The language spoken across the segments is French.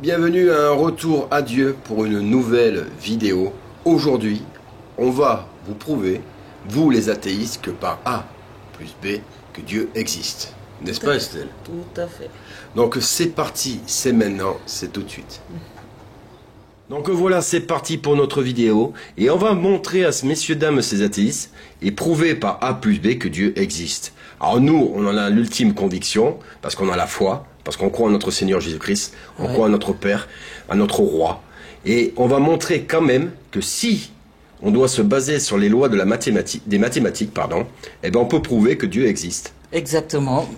Bienvenue à un retour à Dieu pour une nouvelle vidéo. Aujourd'hui, on va vous prouver, vous les athéistes, que par A plus B, que Dieu existe. N'est-ce pas Estelle? Tout à fait. Donc c'est parti, c'est maintenant, c'est tout de suite. Donc voilà, c'est parti pour notre vidéo. Et on va montrer à ce messieurs dames, ces athéistes, et prouver par A plus B que Dieu existe. Alors nous, on en a l'ultime conviction, parce qu'on a la foi, parce qu'on croit en notre Seigneur Jésus-Christ, on croit à notre Père, à notre Roi. Et on va montrer quand même que si on doit se baser sur les lois de des mathématiques, eh ben on peut prouver que Dieu existe. Exactement.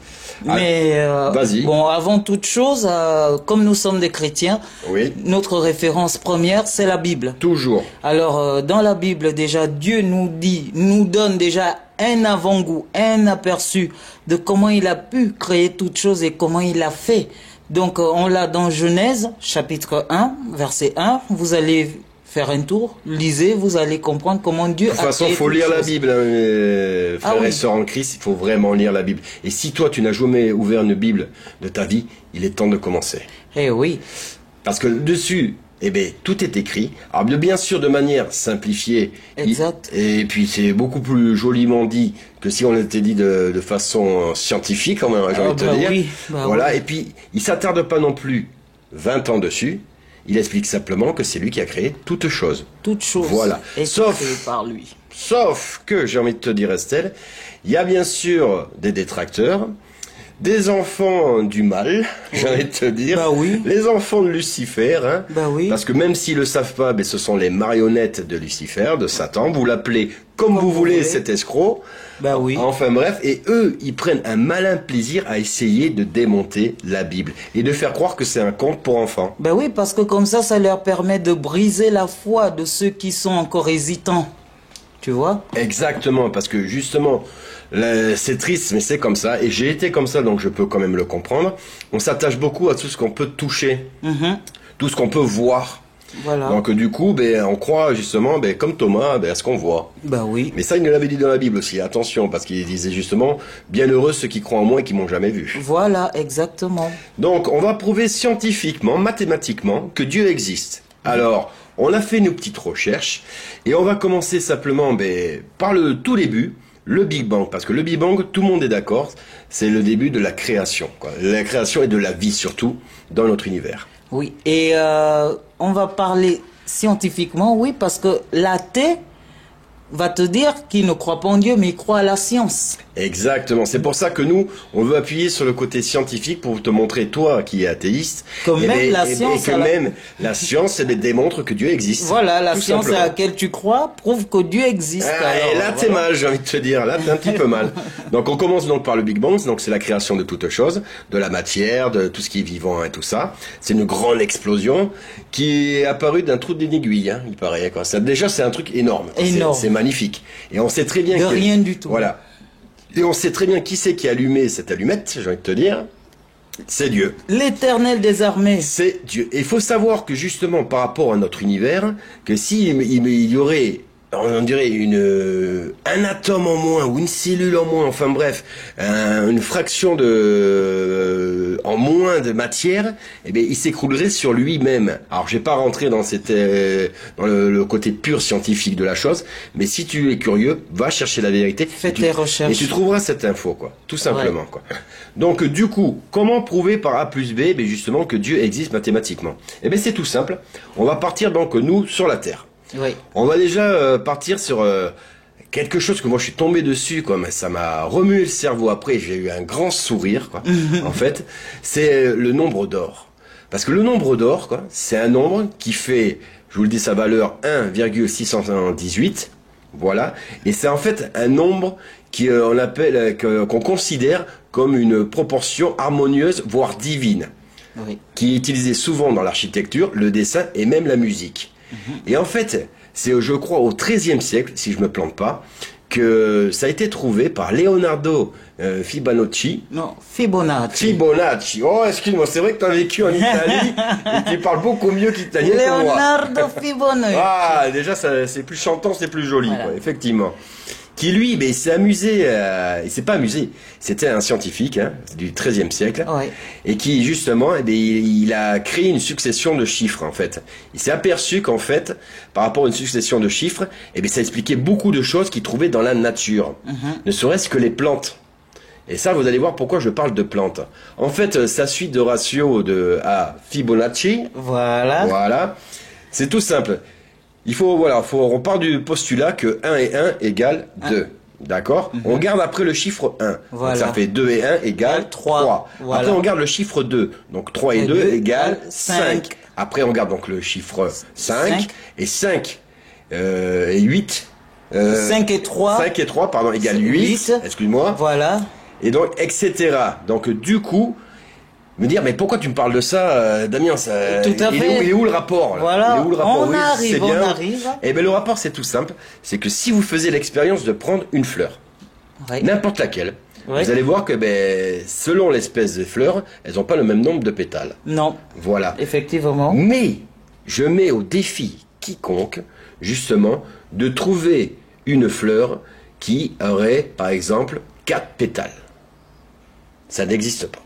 Mais vas-y. Bon, avant toute chose, comme nous sommes des chrétiens, notre référence première, c'est la Bible. Toujours. Alors, dans la Bible, déjà, Dieu nous donne déjà un avant-goût, un aperçu de comment il a pu créer toute chose et comment il a fait. Donc, on l'a dans Genèse, chapitre 1, verset 1. Vous allez faire un tour, lisez, vous allez comprendre comment Dieu a créé. De toute façon, il faut lire la Bible, hein, frères et sœurs en Christ, il faut vraiment lire la Bible. Et si toi, tu n'as jamais ouvert une Bible de ta vie, il est temps de commencer. Eh oui. Parce que dessus, eh bien, tout est écrit. Alors, bien sûr, de manière simplifiée. Exact. Et puis, c'est beaucoup plus joliment dit que si on l'était dit de façon scientifique, quand même, j'ai envie de te dire. Oui, voilà. Oui. Et puis, il s'attarde pas non plus 20 ans dessus. Il explique simplement que c'est lui qui a créé toute chose. Toute chose. Voilà. Sauf par lui. Sauf que, j'ai envie de te dire, Estelle, il y a bien sûr des détracteurs, des enfants du mal, j'ai envie de te dire. Bah oui. Les enfants de Lucifer, hein. Bah oui. Parce que même s'ils le savent pas, ce sont les marionnettes de Lucifer, de Satan. Vous l'appelez comme vous voulez, cet escroc. Bah oui. Enfin bref, et eux, ils prennent un malin plaisir à essayer de démonter la Bible et de faire croire que c'est un conte pour enfants. Ben oui, parce que comme ça leur permet de briser la foi de ceux qui sont encore hésitants. Tu vois? Exactement, parce que justement, c'est triste, mais c'est comme ça. Et j'ai été comme ça, donc je peux quand même le comprendre. On s'attache beaucoup à tout ce qu'on peut toucher, tout ce qu'on peut voir. Voilà. Donc du coup, on croit justement, comme Thomas, à ce qu'on voit. Bah oui. Mais ça, il nous l'avait dit dans la Bible aussi. Attention, parce qu'il disait justement, bienheureux ceux qui croient en moi et qui m'ont jamais vu. Voilà, exactement. Donc, on va prouver scientifiquement, mathématiquement, que Dieu existe. Alors, on a fait nos petites recherches et on va commencer simplement par le tout début, le Big Bang. Parce que le Big Bang, tout le monde est d'accord, c'est le début de la création, quoi. La création et de la vie surtout dans notre univers. Oui, et on va parler scientifiquement, oui, parce que l'athée va te dire qu'il ne croit pas en Dieu, mais il croit à la science. Exactement. C'est pour ça que nous, on veut appuyer sur le côté scientifique pour te montrer, toi qui es athéiste, que même la science, même la science démontre que Dieu existe. Voilà, la science à laquelle tu crois prouve que Dieu existe. Et là, t'es mal, j'ai envie de te dire. Là, t'es un petit peu mal. Donc, on commence donc par le Big Bang. Donc, c'est la création de toute chose, de la matière, de tout ce qui est vivant et tout ça. C'est une grande explosion qui est apparue d'un trou d'une aiguille, hein, il paraît, quoi. Déjà, c'est un truc énorme. Énorme. C'est magnifique. Et on sait très bien rien du tout. Voilà. Et on sait très bien qui c'est qui a allumé cette allumette, j'ai envie de te dire. C'est Dieu. L'Éternel des armées. C'est Dieu. Et il faut savoir que justement, par rapport à notre univers, que s'il y aurait, on dirait un atome en moins ou une cellule en moins, enfin bref, une fraction en moins de matière, il s'écroulerait sur lui-même. Alors, je vais pas rentrer dans dans le côté pur scientifique de la chose, mais si tu es curieux, va chercher la vérité. Fais tes recherches. Et tu trouveras cette info, quoi. Tout simplement, quoi. Donc, du coup, comment prouver par A plus B, justement, que Dieu existe mathématiquement? C'est tout simple. On va partir, donc, nous, sur la Terre. Oui. On va déjà partir sur quelque chose que moi je suis tombé dessus, quoi, mais ça m'a remué le cerveau. Après, j'ai eu un grand sourire, quoi. En fait, c'est le nombre d'or. Parce que le nombre d'or, quoi, c'est un nombre qui fait, je vous le dis, sa valeur 1,618. Voilà. Et c'est en fait un nombre qu'on considère comme une proportion harmonieuse, voire divine. Oui. Qui est utilisée souvent dans l'architecture, le dessin et même la musique. Et en fait, c'est, je crois, au XIIIe siècle, si je me plante pas, que ça a été trouvé par Leonardo Fibonacci. Non, Fibonacci. Fibonacci. Oh, excuse-moi, c'est vrai que tu as vécu en Italie et tu parles beaucoup mieux qu'italien que moi. Leonardo Fibonacci. Ah, déjà, c'est plus chantant, c'est plus joli, voilà. quoi, effectivement. qui lui, ben, il s'est amusé, il s'est pas amusé, c'était un scientifique hein, du XIIIe siècle, Ouais. et qui justement, eh ben, il a créé une succession de chiffres en fait. Il s'est aperçu qu'en fait, par rapport à une succession de chiffres, eh ben, ça expliquait beaucoup de choses qu'il trouvait dans la nature, ne serait-ce que les plantes. Et ça, vous allez voir pourquoi je parle de plantes. En fait, sa suite de ratio à Fibonacci, Voilà. voilà, c'est tout simple. Il faut, voilà, on part du postulat que 1 et 1 égale 2. D'accord. On garde après le chiffre 1. Voilà. Donc ça fait 2 et 1 égale 3. Voilà. Après, on garde le chiffre 2. Donc 3 et 2 égale 5. 5. Après, on garde donc le chiffre 5. Et 5 et 8. 5 et 3. 5 et 3, pardon, égale 8. Excuse-moi. Voilà. Et donc, etc. Donc, du coup, me dire, mais pourquoi tu me parles de ça, Damien Tout à fait. Il est où le rapport là Voilà. Il est où le rapport? On arrive, c'est bien. on arrive. Eh bien, le rapport, c'est tout simple. C'est que si vous faisiez l'expérience de prendre une fleur, Ouais. n'importe laquelle, Ouais. vous allez voir que, ben, selon l'espèce de fleurs, elles n'ont pas le même nombre de pétales. Non. Voilà. Effectivement. Mais, je mets au défi quiconque, justement, de trouver une fleur qui aurait, par exemple, 4 pétales. Ça n'existe pas.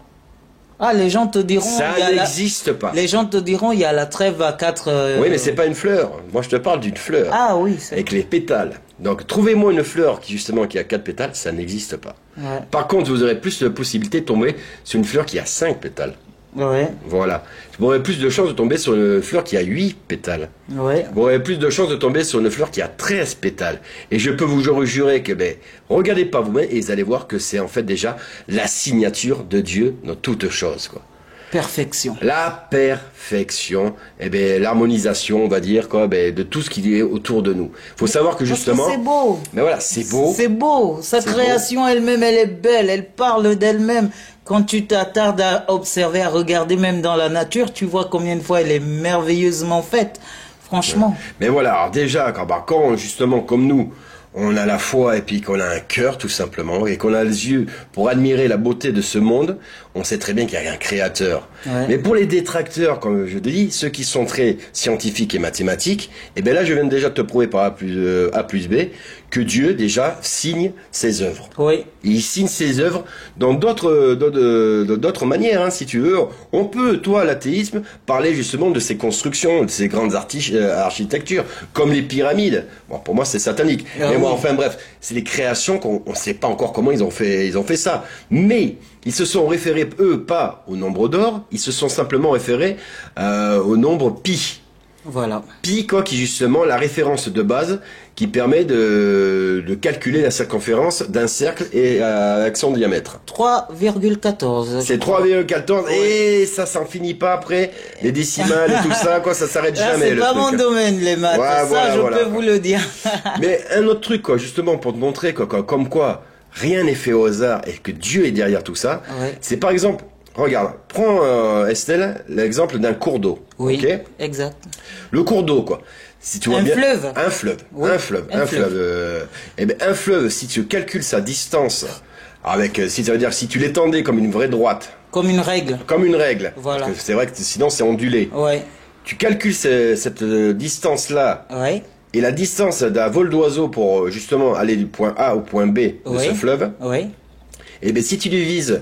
Ah, les gens te diront. Ça il y a n'existe pas. Les gens te diront, il y a la trêve à 4. Oui, mais c'est pas une fleur. Moi, je te parle d'une fleur. Ah oui, c'est. Avec les pétales. Donc, trouvez-moi une fleur qui a 4 pétales, ça n'existe pas. Ouais. Par contre, vous aurez plus de possibilité de tomber sur une fleur qui a 5 pétales. Ouais. Voilà. Vous aurez plus de chances de tomber sur une fleur qui a 8 pétales. Ouais. Vous aurez plus de chances de tomber sur une fleur qui a 13 pétales. Et je peux vous jurer que, ben, regardez pas vous-même et vous allez voir que c'est en fait déjà la signature de Dieu dans toutes choses, quoi. Perfection. La perfection, eh ben, l'harmonisation, on va dire, quoi, ben, de tout ce qui est autour de nous. Faut savoir que justement, C'est beau. mais voilà, c'est beau. C'est beau. Sa C'est création elle-même, elle est belle. Elle parle d'elle-même. Quand tu t'attardes à observer, à regarder même dans la nature, tu vois combien de fois elle est merveilleusement faite. Franchement. Mais voilà, alors déjà, quand justement, comme nous, on a la foi et puis qu'on a un cœur tout simplement et qu'on a les yeux pour admirer la beauté de ce monde, on sait très bien qu'il y a un créateur. Ouais. Mais pour les détracteurs, comme je te dis, ceux qui sont très scientifiques et mathématiques, et bien là je viens déjà de te prouver par A plus B que Dieu déjà signe ses œuvres. Oui. Il signe ses œuvres dans d'autres manières, hein, si tu veux. On peut, toi, l'athéisme, parler justement de ces constructions, de ces grandes architectures, comme les pyramides. Bon, pour moi, c'est satanique. Ah mais moi, oui. enfin bref, c'est les créations qu'on ne sait pas encore comment ils ont fait ça. Mais ils se sont référés, eux, pas au nombre d'or, ils se sont simplement référés au nombre pi. Voilà. Pi, quoi, qui est justement la référence de base qui permet de calculer la circonférence d'un cercle et avec son diamètre. 3,14. C'est 3,14 et ça s'en finit pas après, les décimales et tout ça, quoi, ça s'arrête Là, jamais. c'est le pas truc. mon domaine, les maths. Ouais, ça, voilà, je voilà. peux vous le dire. Mais un autre truc, quoi, justement, pour te montrer, quoi, comme quoi rien n'est fait au hasard et que Dieu est derrière tout ça, Ouais. c'est par exemple, regarde, prends Estelle, l'exemple d'un cours d'eau. Oui, Ok. exact. Le cours d'eau, quoi. Si tu vois Un bien, fleuve. un fleuve, Oui, un fleuve. Eh ben, un fleuve, si tu calcules sa distance avec, si ça veut dire, si tu l'étendais comme une vraie droite, Comme une règle. comme une règle, Voilà. parce que c'est vrai que sinon c'est ondulé. Ouais. Tu calcules cette distance-là Ouais. et la distance d'un vol d'oiseau pour justement aller du point A au point B de Oui. ce fleuve. Ouais. Et ben si tu divises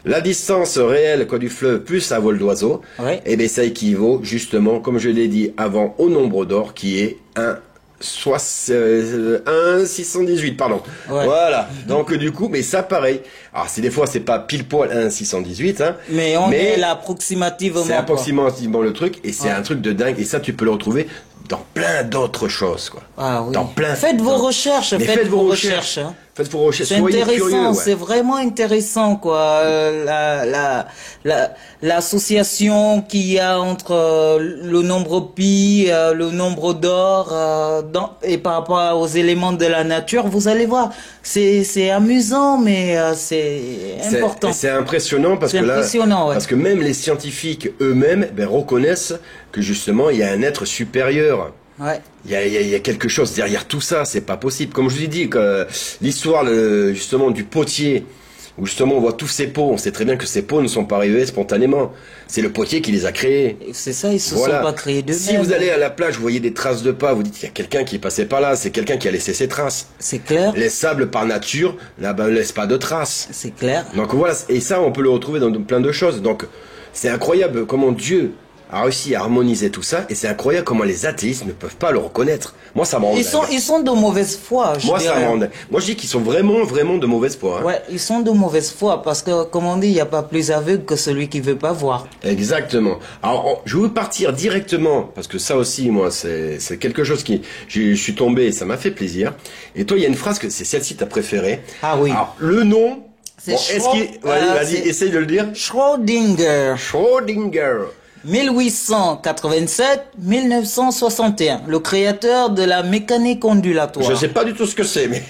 la distance réelle quoi, du fleuve plus un vol d'oiseau, Ouais. et ben ça équivaut justement, comme je l'ai dit avant, au nombre d'or qui est 1,618, pardon. Ouais. Voilà. Donc du coup, mais ça pareil. Alors c'est des fois c'est pas pile poil 1,618, hein. Mais on est là approximativement. C'est quoi. approximativement le truc et c'est Ouais. un truc de dingue et ça tu peux le retrouver dans plein d'autres choses quoi. Ah oui. Dans plein. Faites vos dans- recherches. Mais Faites vos recherches. Hein. Faites vos recherches. C'est Soyez intéressant, curieux. Ouais. c'est vraiment intéressant quoi. L'association qu'il y a entre le nombre pi, le nombre d'or et par rapport aux éléments de la nature, vous allez voir, c'est amusant mais c'est important. C'est impressionnant parce que C'est là, impressionnant, ouais. parce que même les scientifiques eux-mêmes ben, reconnaissent que justement il y a un être supérieur. Ouais. Il y a quelque chose derrière tout ça, c'est pas possible. Comme je vous ai dit, que l'histoire justement du potier où justement on voit tous ces pots. On sait très bien que ces pots ne sont pas arrivés spontanément. C'est le potier qui les a créés. C'est ça, ils se sont pas créés d'eux-mêmes. Si vous allez à la plage, vous voyez des traces de pas, vous dites il y a quelqu'un qui est passé par là, c'est quelqu'un qui a laissé ses traces. C'est clair. Les sables par nature, là-bas, ne laissent pas de traces. C'est clair. Donc voilà, et ça on peut le retrouver dans plein de choses. Donc c'est incroyable comment Dieu a réussi à harmoniser tout ça, et c'est incroyable comment les athéistes ne peuvent pas le reconnaître. Moi, ça me rend Ils sont de mauvaise foi, Moi, ça me rend Moi, je dis qu'ils sont vraiment de mauvaise foi. Hein. Ouais, ils sont de mauvaise foi, parce que, comme on dit, il n'y a pas plus aveugle que celui qui veut pas voir. Exactement. Alors, je veux partir directement, parce que ça aussi, moi, c'est quelque chose qui... Je suis tombé, et ça m'a fait plaisir. Et toi, il y a une phrase que c'est celle-ci ta préférée. Ah oui. Alors, le nom... C'est vas-y, essaye de le dire. Schrödinger. Schrödinger. 1887-1961, le créateur de la mécanique ondulatoire. Je sais pas du tout ce que c'est, mais...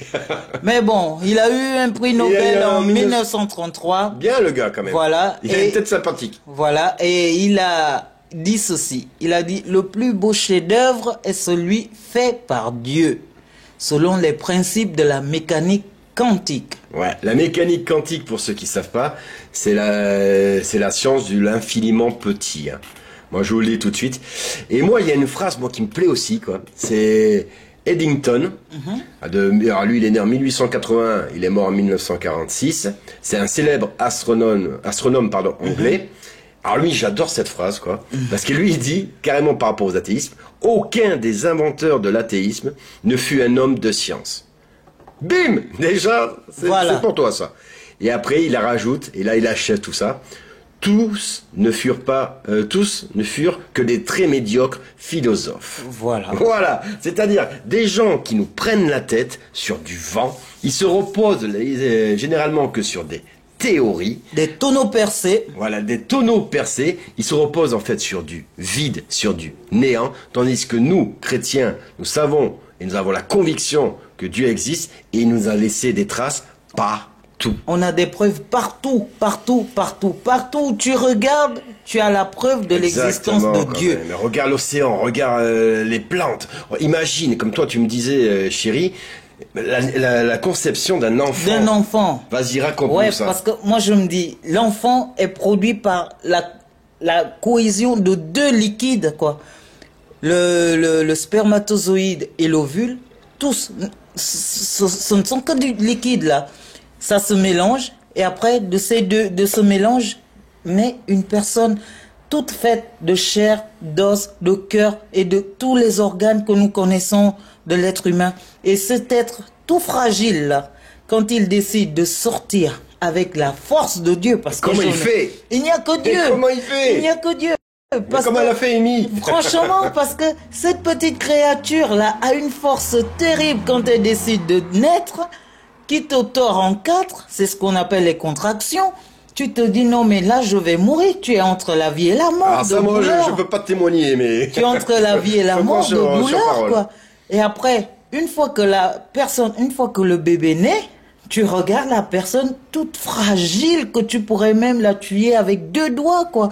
Mais bon, il a eu un prix Nobel en 1933. Bien le gars, quand même. Voilà. Il a une tête sympathique. Voilà, et il a dit ceci. Il a dit, le plus beau chef-d'œuvre est celui fait par Dieu, selon les principes de la mécanique quantique. Ouais, la mécanique quantique, pour ceux qui savent pas, c'est la science de l'infiniment petit. Hein. Moi, je vous le dis tout de suite. Et moi, il y a une phrase, moi, qui me plaît aussi, quoi. C'est Eddington. Alors, lui, il est né en 1881, il est mort en 1946. C'est un célèbre astronome, anglais. Alors lui, j'adore cette phrase, quoi. Parce que lui, il dit, carrément par rapport aux athéismes, aucun des inventeurs de l'athéisme ne fut un homme de science. Bim! Déjà, c'est pour toi, ça. Et après, il la rajoute, et là, il achève tout ça. Tous ne furent que des très médiocres philosophes. Voilà. Voilà. C'est-à-dire, des gens qui nous prennent la tête sur du vent. Ils se reposent généralement que sur des théories. Des tonneaux percés. Voilà, des tonneaux percés. Ils se reposent en fait sur du vide, sur du néant. Tandis que nous, chrétiens, nous savons et nous avons la conviction que Dieu existe et il nous a laissé des traces partout. On a des preuves partout, partout, partout. Partout où tu regardes, tu as la preuve de l'existence de Dieu. Mais regarde l'océan, regarde les plantes. Imagine, comme toi tu me disais, chérie, la conception d'un enfant. D'un enfant. Vas-y, raconte-nous ça. Parce que moi je me dis, l'enfant est produit par la cohésion de deux liquides, quoi. Le spermatozoïde et l'ovule, tous, ce ne sont que du liquide là. Ça se mélange et après de ce mélange naît une personne toute faite de chair, d'os, de cœur et de tous les organes que nous connaissons de l'être humain. Et cet être tout fragile là, quand il décide de sortir avec la force de Dieu, parce que comment il fait? Il n'y a que Dieu. Et comment il fait? Il n'y a que Dieu. Comment elle a fait, Amy? Franchement, parce que cette petite créature-là a une force terrible quand elle décide de naître, qui te tord en quatre, c'est ce qu'on appelle les contractions. Tu te dis, non, mais là, je vais mourir. Tu es entre la vie et la mort. Ah, ça, moi, je peux pas témoigner, mais... Tu es entre la vie et la mort de douleur, quoi. Et après, une fois que le bébé naît, tu regardes la personne toute fragile que tu pourrais même la tuer avec 2 doigts, quoi.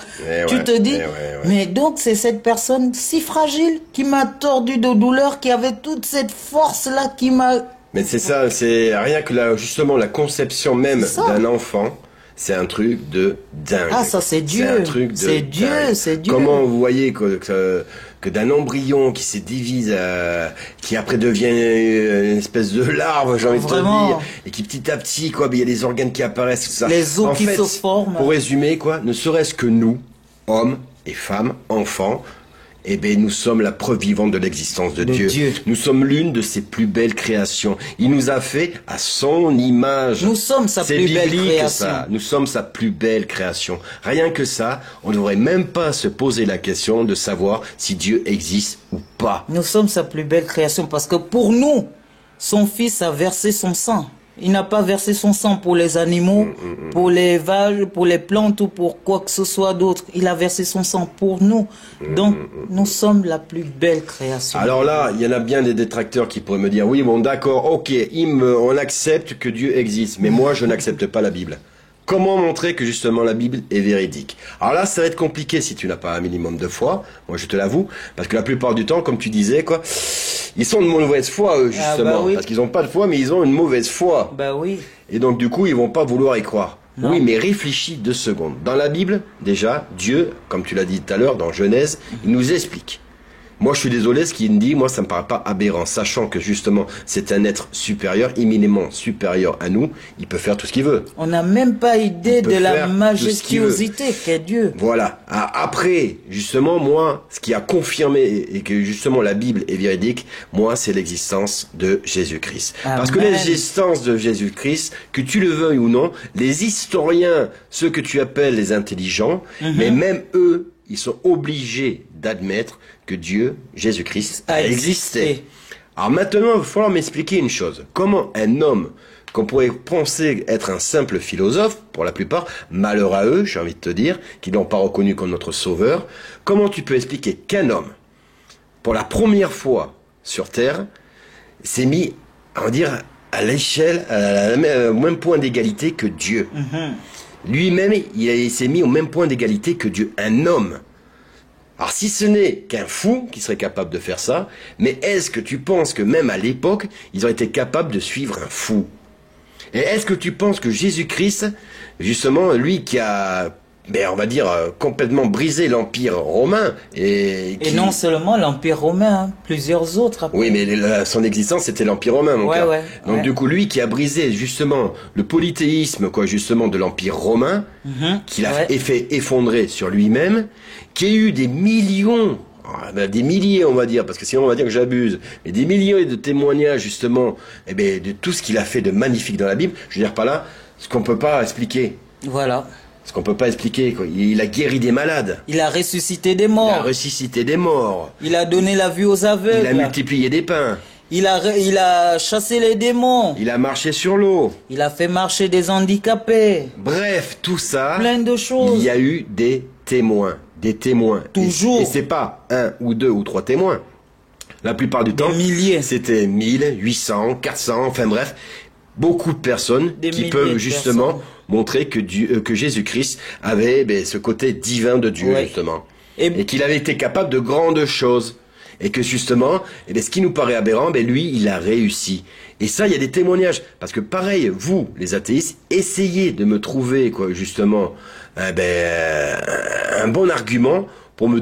Tu te dis, mais donc c'est cette personne si fragile qui m'a tordu de douleur, qui avait toute cette force-là qui m'a... Mais c'est ça, c'est rien que justement la conception même d'un enfant. C'est un truc de dingue. Ah, ça c'est Dieu. C'est un truc de dingue. C'est Dieu. Comment vous voyez que d'un embryon qui se divise, qui après devient une espèce de larve, j'ai envie de te dire, et qui petit à petit, quoi, il y a des organes qui apparaissent, tout ça. Les os qui se forment. Pour résumer, quoi, ne serait-ce que nous, hommes et femmes, enfants, eh bien, nous sommes la preuve vivante de l'existence de Dieu. Nous sommes l'une de ses plus belles créations. Il nous a fait à son image. Nous sommes sa plus belle création. Ça. Nous sommes sa plus belle création. Rien que ça, on ne devrait même pas se poser la question de savoir si Dieu existe ou pas. Nous sommes sa plus belle création parce que pour nous, son Fils a versé son sang. Il n'a pas versé son sang pour les animaux, pour les vaches, pour les plantes ou pour quoi que ce soit d'autre. Il a versé son sang pour nous. Donc, nous sommes la plus belle création. Alors là, il y en a bien des détracteurs qui pourraient me dire, oui, bon, d'accord, ok, on accepte que Dieu existe, mais moi, je n'accepte pas la Bible. Comment montrer que justement la Bible est véridique? Alors là, ça va être compliqué si tu n'as pas un minimum de foi, moi je te l'avoue, parce que la plupart du temps, comme tu disais, quoi, Ils sont de mauvaise foi, eux, justement. Oui. Parce qu'ils n'ont pas de foi, mais ils ont une mauvaise foi. Bah oui. Et donc, du coup, ils vont pas vouloir y croire. Non. Oui, mais réfléchis 2 secondes. Dans la Bible, déjà, Dieu, comme tu l'as dit tout à l'heure, dans Genèse, il nous explique. Moi, je suis désolé, ce qu'il me dit, moi, ça me paraît pas aberrant, sachant que, justement, c'est un être supérieur, éminemment supérieur à nous, il peut faire tout ce qu'il veut. On n'a même pas idée de la majestuosité qu'est Dieu. Voilà. Après, justement, moi, ce qui a confirmé et que, justement, la Bible est véridique, moi, c'est l'existence de Jésus-Christ. Parce que l'existence de Jésus-Christ, que tu le veuilles ou non, les historiens, ceux que tu appelles les intelligents, mais même eux, ils sont obligés d'admettre que Dieu, Jésus-Christ, a existé. Alors maintenant, il va falloir m'expliquer une chose. Comment un homme qu'on pourrait penser être un simple philosophe, pour la plupart, malheur à eux, j'ai envie de te dire, qui l'ont pas reconnu comme notre sauveur, comment tu peux expliquer qu'un homme, pour la première fois sur Terre, s'est mis, on va dire, à l'échelle, au même point d'égalité que Dieu. Lui-même, il s'est mis au même point d'égalité que Dieu, un homme. Alors si ce n'est qu'un fou qui serait capable de faire ça, mais est-ce que tu penses que même à l'époque, ils auraient été capables de suivre un fou? Et est-ce que tu penses que Jésus-Christ, justement, lui qui a, on va dire, complètement brisé l'Empire romain, et non seulement l'Empire romain, hein, plusieurs autres après. Oui, mais son existence, c'était l'Empire romain, mon gars. Donc du coup, lui qui a brisé, justement, le polythéisme, quoi, justement, de l'Empire romain, qui l'a fait effondrer sur lui-même, qui a eu des millions, des milliers, on va dire, parce que sinon on va dire que j'abuse, mais des milliers de témoignages, justement, de tout ce qu'il a fait de magnifique dans la Bible. Je veux dire par là, ce qu'on peut pas expliquer. Voilà. Ce qu'on peut pas expliquer, quoi. Il a guéri des malades. Il a ressuscité des morts. Il a ressuscité des morts. Il a donné la vue aux aveugles. Il a multiplié des pains. Il a chassé les démons. Il a marché sur l'eau. Il a fait marcher des handicapés. Bref, tout ça. Plein de choses. Il y a eu des témoins. Des témoins. Toujours. Et c'est pas 1 ou 2 ou 3 témoins. La plupart du temps, c'était 1000, 800, 400, enfin bref. Beaucoup de personnes qui peuvent justement montrer que Jésus-Christ avait ce côté divin de Dieu, justement. Et qu'il avait été capable de grandes choses. Et que justement, ce qui nous paraît aberrant, lui, il a réussi. Et ça, il y a des témoignages. Parce que pareil, vous, les athéistes, essayez de me trouver, quoi, justement, un bon argument pour me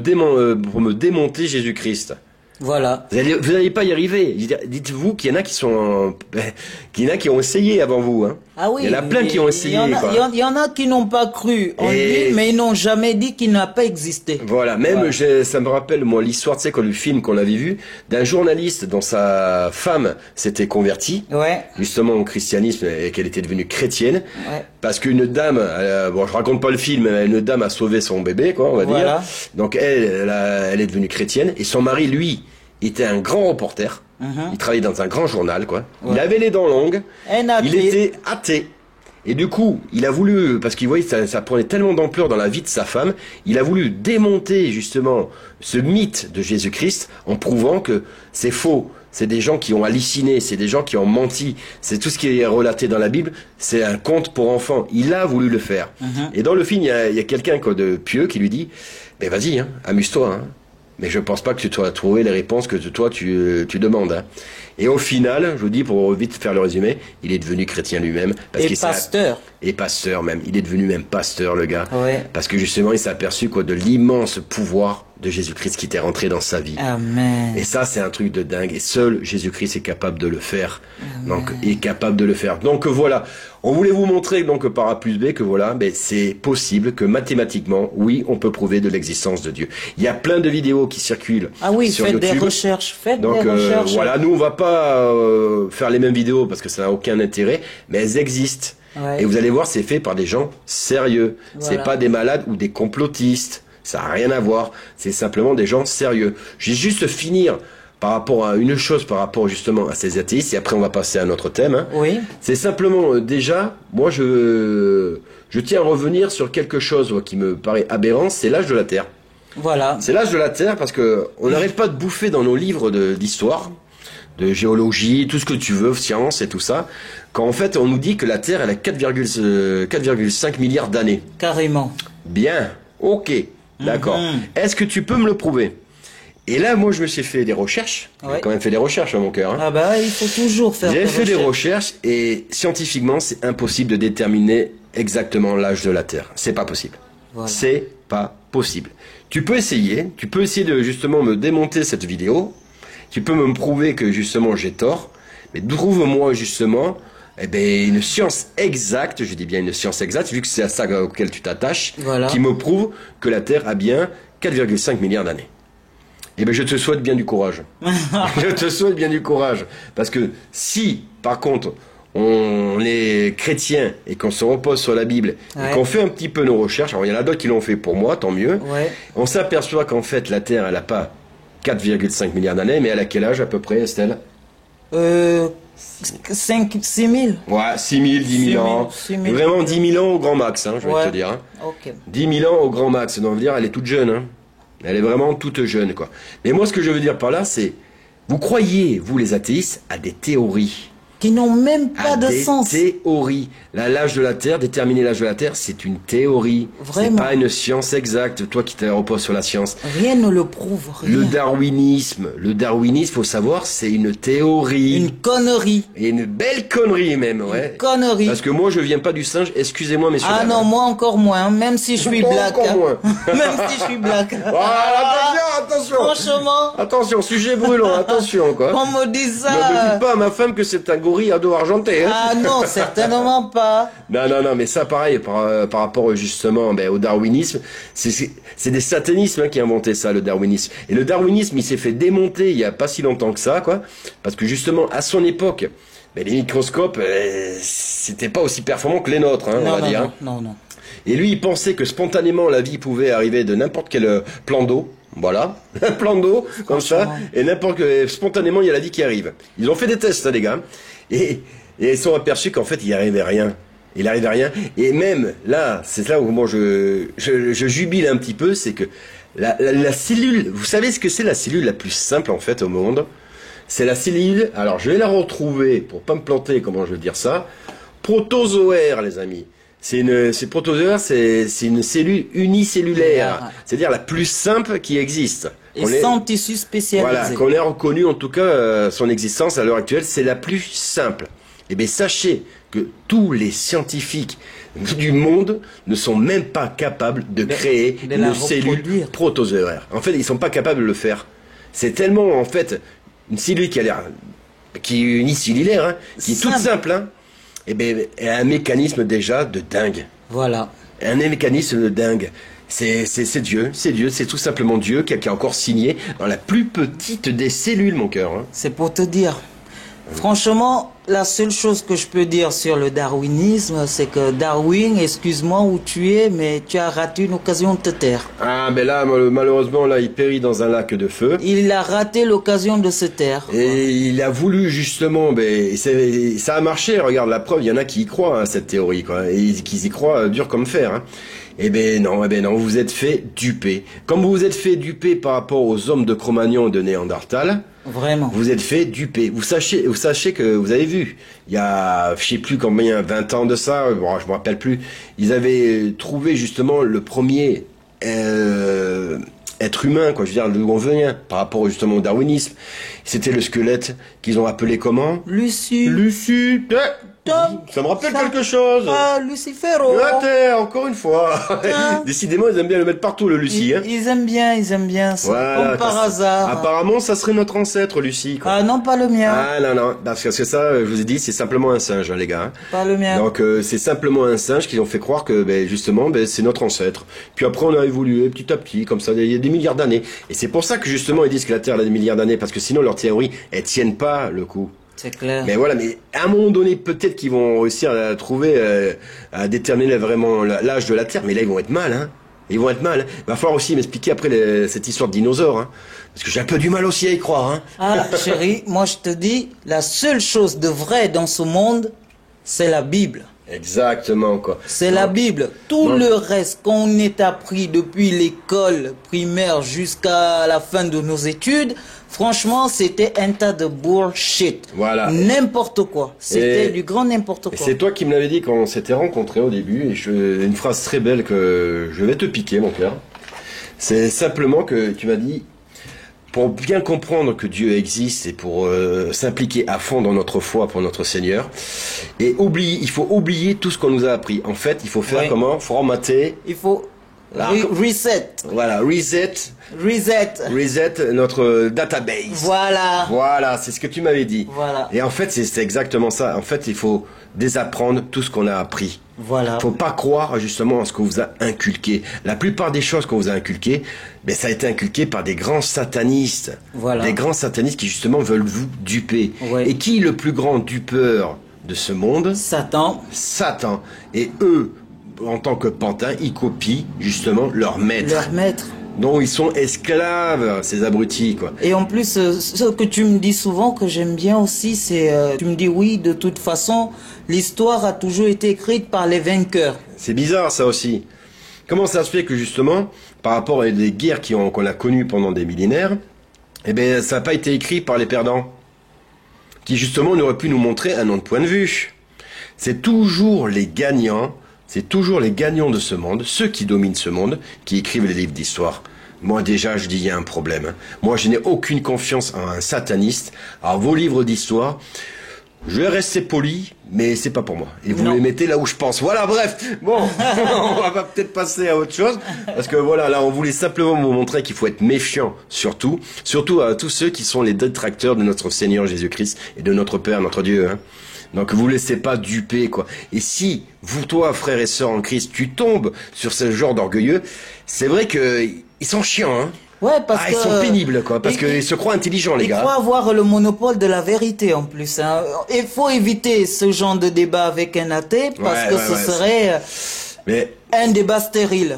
démonter Jésus-Christ. Voilà. Vous n'allez pas y arriver. Dites-vous qu'il y en a qui ont essayé avant vous, hein. Ah oui. Il y en a plein qui ont essayé. Il y en a qui n'ont pas cru en lui, mais ils n'ont jamais dit qu'il n'a pas existé. Voilà. Même, ça me rappelle, moi, l'histoire, tu sais, le film qu'on avait vu, d'un journaliste dont sa femme s'était convertie. Justement au christianisme et qu'elle était devenue chrétienne. Parce qu'une dame, je raconte pas le film, mais une dame a sauvé son bébé, quoi, on va dire. Donc elle est devenue chrétienne et son mari, lui, était un grand reporter. Il travaillait dans un grand journal, quoi. Il avait les dents longues. Il était athée. Et du coup, il a voulu, parce qu'il voyait que ça prenait tellement d'ampleur dans la vie de sa femme, il a voulu démonter justement ce mythe de Jésus-Christ en prouvant que c'est faux. C'est des gens qui ont halluciné, c'est des gens qui ont menti. C'est tout ce qui est relaté dans la Bible, c'est un conte pour enfants. Il a voulu le faire. Et dans le film, il y a quelqu'un de pieux qui lui dit, vas-y, hein, amuse-toi, hein. Mais je pense pas que tu dois trouver les réponses que toi tu demandes. Hein. Et au final, je vous dis, pour vite faire le résumé, il est devenu chrétien lui-même. Et pasteur. Et pasteur même. Il est devenu même pasteur, le gars. Parce que justement, il s'est aperçu de l'immense pouvoir de Jésus-Christ qui était rentré dans sa vie. Amen. Et ça, c'est un truc de dingue. Et seul Jésus-Christ est capable de le faire. Donc, est capable de le faire. Donc voilà. On voulait vous montrer, donc, par A plus B, que voilà, c'est possible que mathématiquement, oui, on peut prouver de l'existence de Dieu. Il y a plein de vidéos qui circulent sur YouTube. Faites des recherches. Voilà, nous, on va pas faire les mêmes vidéos parce que ça n'a aucun intérêt, mais elles existent. Et vous allez voir, c'est fait par des gens sérieux. C'est pas des malades ou des complotistes. Ça n'a rien à voir. C'est simplement des gens sérieux. Je vais juste finir par rapport à une chose, par rapport justement à ces athéistes, et après on va passer à un autre thème. Hein. C'est simplement, déjà, moi je tiens à revenir sur quelque chose qui me paraît aberrant, c'est l'âge de la Terre. Voilà. C'est l'âge de la Terre parce que on n'arrête pas de bouffer dans nos livres d'histoire, de géologie, tout ce que tu veux, science et tout ça, quand en fait on nous dit que la Terre elle a 4,5 milliards d'années. Carrément. Bien, ok, d'accord. Est-ce que tu peux me le prouver ? Et là, moi, je me suis fait des recherches. Ouais. J'ai quand même fait des recherches, mon cœur. Hein. Ah bah, il faut toujours faire J'ai fait des recherches. recherches et scientifiquement, c'est impossible de déterminer exactement l'âge de la Terre. C'est pas possible. Voilà. C'est pas possible. Tu peux essayer de justement me démonter cette vidéo. Tu peux me prouver que justement j'ai tort. Mais trouve-moi justement une science exacte, je dis bien une science exacte, vu que c'est à ça auquel tu t'attaches, Voilà. qui me prouve que la Terre a bien 4,5 milliards d'années. Je te souhaite bien du courage. Je te souhaite bien du courage. Parce que si, par contre, on est chrétien et qu'on se repose sur la Bible Ouais. et qu'on fait un petit peu nos recherches, alors il y en a d'autres qui l'ont fait pour moi, tant mieux, Ouais. on s'aperçoit qu'en fait la Terre, elle n'a pas 4,5 milliards d'années, mais elle a quel âge à peu près, Estelle? 5, 6 000. Ouais, 6 000, 10 000 ans. 6 000. Vraiment 10 000 ans au grand max, hein, je vais Ouais. te dire. Hein. Ok. 10 000 ans au grand max, donc dire elle est toute jeune. Hein. Elle est vraiment toute jeune, quoi. Mais moi, ce que je veux dire par là, c'est, vous croyez, vous les athéistes, à des théories. Qui n'ont même pas de des sens. théories. L'âge de la Terre, déterminer l'âge de la Terre, c'est une théorie. C'est Vraiment. pas une science exacte. Toi qui te reposes sur la science. Rien ne le prouve. Rien. Le darwinisme, faut savoir, c'est une théorie. Une connerie. Et une belle connerie même, ouais. Une connerie. Parce que moi, je viens pas du singe. Excusez-moi, messieurs. Ah dames. non, moi encore moins, même si je suis Moi black. encore hein. moins. Même si je suis black. Voilà, attention. Franchement, Attention, sujet brûlant, attention, quoi. on me dit Ne ça. dites pas à ma femme que c'est un gorille à dos argenté, hein. Ah non, certainement pas. Non, mais ça, pareil, par rapport justement au darwinisme, c'est des satanismes qui ont inventé ça, le darwinisme. Et le darwinisme, il s'est fait démonter il y a pas si longtemps que ça, quoi, parce que justement, à son époque, les microscopes, c'était pas aussi performants que les nôtres, hein, on va dire. Non. Et lui, il pensait que spontanément, la vie pouvait arriver de n'importe quel plan d'eau. Voilà, un plan d'eau, comme ça, et spontanément, il y a la vie qui arrive. Ils ont fait des tests, ça, les gars, et ils sont aperçus qu'en fait, il n'y arrivait rien. Il arrivait rien. Et même, là, c'est là où moi, je jubile un petit peu, c'est que la cellule, vous savez ce que c'est la cellule la plus simple, en fait, au monde? C'est la cellule, alors je vais la retrouver, pour pas me planter, comment je veux dire ça, protozoaire, les amis. C'est protozoaire, c'est une cellule unicellulaire, c'est-à-dire la plus simple qui existe. Et sans tissu spécialisé. Voilà, qu'on ait reconnu en tout cas son existence à l'heure actuelle, c'est la plus simple. Eh bien, sachez que tous les scientifiques du monde ne sont même pas capables de créer une cellule protozoaire. En fait, ils sont pas capables de le faire. C'est tellement, en fait, une cellule qui est unicellulaire, hein, qui est toute simple, hein. Eh bien, elle a un mécanisme déjà de dingue. Voilà. Un mécanisme de dingue. C'est Dieu, c'est tout simplement Dieu qui a encore signé dans la plus petite des cellules, mon cœur. Hein. C'est pour te dire. Franchement, la seule chose que je peux dire sur le darwinisme, c'est que Darwin, excuse-moi où tu es, mais tu as raté une occasion de te taire. Ah, mais là, malheureusement, là, il périt dans un lac de feu. Il a raté l'occasion de se taire. Et il a voulu, justement, ça a marché, regarde, la preuve, il y en a qui y croient, hein, cette théorie, quoi, et qui y croient dur comme fer, hein. Eh ben non, vous vous êtes fait duper. Comme vous vous êtes fait duper par rapport aux hommes de Cro-Magnon et de Néandertal, vraiment, vous êtes fait duper. Vous sachez que vous avez vu, il y a, je sais plus combien, 20 ans de ça, bon, je me rappelle plus, ils avaient trouvé justement le premier être humain, quoi, je veux dire, d'où on venait, par rapport justement au darwinisme. C'était le squelette qu'ils ont appelé comment? Lucie. Ça me rappelle quelque chose. Ah, Lucifero. La Terre, encore une fois. Décidément, ils aiment bien le mettre partout, le Lucie. Hein. Ils aiment bien. Voilà, comme par hasard. Apparemment, ça serait notre ancêtre, Lucie. Quoi. Ah non, pas le mien. Ah non, parce que ça, je vous ai dit, c'est simplement un singe, hein, les gars. Hein. Pas le mien. Donc, c'est simplement un singe qui ont fait croire que, justement, c'est notre ancêtre. Puis après, on a évolué petit à petit, comme ça, il y a des milliards d'années. Et c'est pour ça que, justement, ils disent que la Terre a des milliards d'années, parce que sinon, leurs théories, elles tiennent pas le coup. C'est clair. Mais voilà, mais à un moment donné, peut-être qu'ils vont réussir à trouver, à déterminer vraiment l'âge de la Terre, mais là, ils vont être mal, hein. Ils vont être mal. Il va falloir aussi m'expliquer après cette histoire de dinosaures, hein. Parce que j'ai un peu du mal aussi à y croire, hein. Ah, chérie, moi je te dis, la seule chose de vrai dans ce monde, c'est la Bible. Exactement, quoi. C'est la Bible. Tout le reste qu'on est appris depuis l'école primaire jusqu'à la fin de nos études, franchement, c'était un tas de bullshit. Voilà. N'importe quoi. C'était du grand n'importe quoi. C'est toi qui me l'avais dit quand on s'était rencontrés au début, et une phrase très belle que je vais te piquer, mon cœur. C'est simplement que tu m'as dit, pour bien comprendre que Dieu existe et pour s'impliquer à fond dans notre foi pour notre Seigneur. Et il faut oublier tout ce qu'on nous a appris. En fait, il faut faire comment? Formater. Il faut reset. Voilà, reset notre database. Voilà, c'est ce que tu m'avais dit. Voilà. Et en fait, c'est exactement ça. En fait, il faut désapprendre tout ce qu'on a appris. Voilà. Faut pas croire justement à ce qu'on vous a inculqué. La plupart des choses qu'on vous a inculquées, ça a été inculqué par des grands satanistes. Voilà. Des grands satanistes qui justement veulent vous duper. Ouais. Et qui est le plus grand dupeur de ce monde? Satan. Et eux, en tant que pantins, ils copient justement leur maître. dont ils sont esclaves, ces abrutis, quoi. Et en plus, ce que tu me dis souvent, que j'aime bien aussi, c'est, tu me dis oui, de toute façon, l'histoire a toujours été écrite par les vainqueurs. C'est bizarre, ça aussi. Comment ça se fait que, justement, par rapport à des guerres qu'on a connues pendant des millénaires, eh bien, ça n'a pas été écrit par les perdants, qui, justement, n'auraient pu nous montrer un autre point de vue. C'est toujours les gagnants, de ce monde, ceux qui dominent ce monde, qui écrivent les livres d'histoire. Moi, déjà, je dis, il y a un problème. Moi, je n'ai aucune confiance en un sataniste. Alors, vos livres d'histoire, je vais rester poli, mais c'est pas pour moi. Et vous les mettez là où je pense. Voilà, bref. Bon, on va peut-être passer à autre chose. Parce que voilà, là, on voulait simplement vous montrer qu'il faut être méfiant, surtout à tous ceux qui sont les détracteurs de notre Seigneur Jésus-Christ et de notre Père, notre Dieu, hein. Donc vous laissez pas duper, quoi. Et si vous, toi, frères et sœurs en Christ, tu tombes sur ce genre d'orgueilleux, c'est vrai que ils sont chiants, hein. Ouais, parce que ils sont pénibles, quoi, parce qu'ils se croient intelligents, les gars. Il faut avoir le monopole de la vérité, en plus, hein. Il faut éviter ce genre de débat avec un athée, parce que ce serait un débat stérile.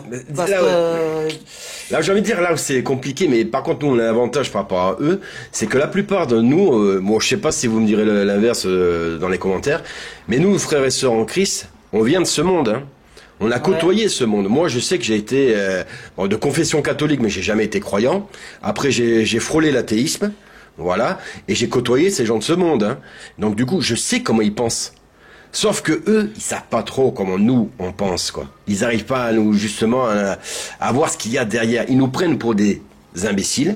Là, j'ai envie de dire, là où c'est compliqué, mais par contre, nous, on a un avantage par rapport à eux, c'est que la plupart de nous, bon, je sais pas si vous me direz l'inverse dans les commentaires, mais nous, frères et sœurs en Christ, on vient de ce monde, hein. On a côtoyé ce monde. Moi, je sais que j'ai été de confession catholique, mais j'ai jamais été croyant. Après, j'ai frôlé l'athéisme, voilà, et j'ai côtoyé ces gens de ce monde, hein. Donc, du coup, je sais comment ils pensent. Sauf que eux, ils savent pas trop comment nous, on pense, quoi. Ils arrivent pas à nous, justement, à voir ce qu'il y a derrière. Ils nous prennent pour des imbéciles.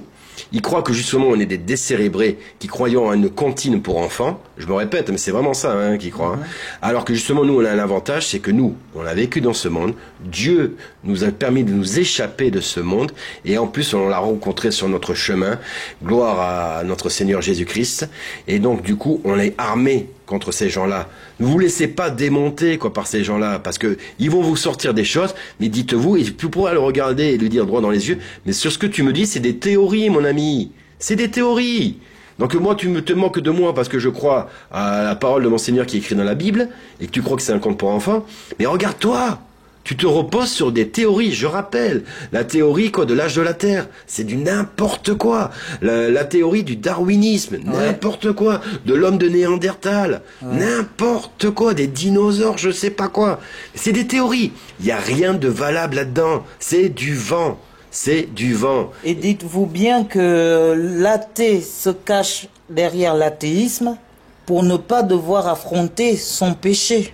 Ils croient que, justement, on est des décérébrés qui croyons à une comptine pour enfants. Je me répète, mais c'est vraiment ça, hein, qu'ils croient, hein. Alors que, justement, nous, on a un avantage, c'est que nous, on a vécu dans ce monde. Dieu nous a permis de nous échapper de ce monde. Et en plus, on l'a rencontré sur notre chemin. Gloire à notre Seigneur Jésus-Christ. Et donc, du coup, on est armé contre ces gens-là. Ne vous laissez pas démonter, quoi, par ces gens-là, parce que ils vont vous sortir des choses, mais dites-vous, et tu pourras le regarder et lui dire droit dans les yeux, mais sur ce que tu me dis, c'est des théories, mon ami. C'est des théories. Donc moi, tu te moques de moi parce que je crois à la parole de mon Seigneur qui est écrite dans la Bible, et que tu crois que c'est un conte pour enfants, mais regarde-toi. Tu te reposes sur des théories, je rappelle. La théorie, quoi, de l'âge de la Terre. C'est du n'importe quoi. La théorie du darwinisme. N'importe quoi. De l'homme de Néandertal. N'importe quoi. Des dinosaures, je sais pas quoi. C'est des théories. Il n'y a rien de valable là-dedans. C'est du vent. C'est du vent. Et dites-vous bien que l'athée se cache derrière l'athéisme pour ne pas devoir affronter son péché.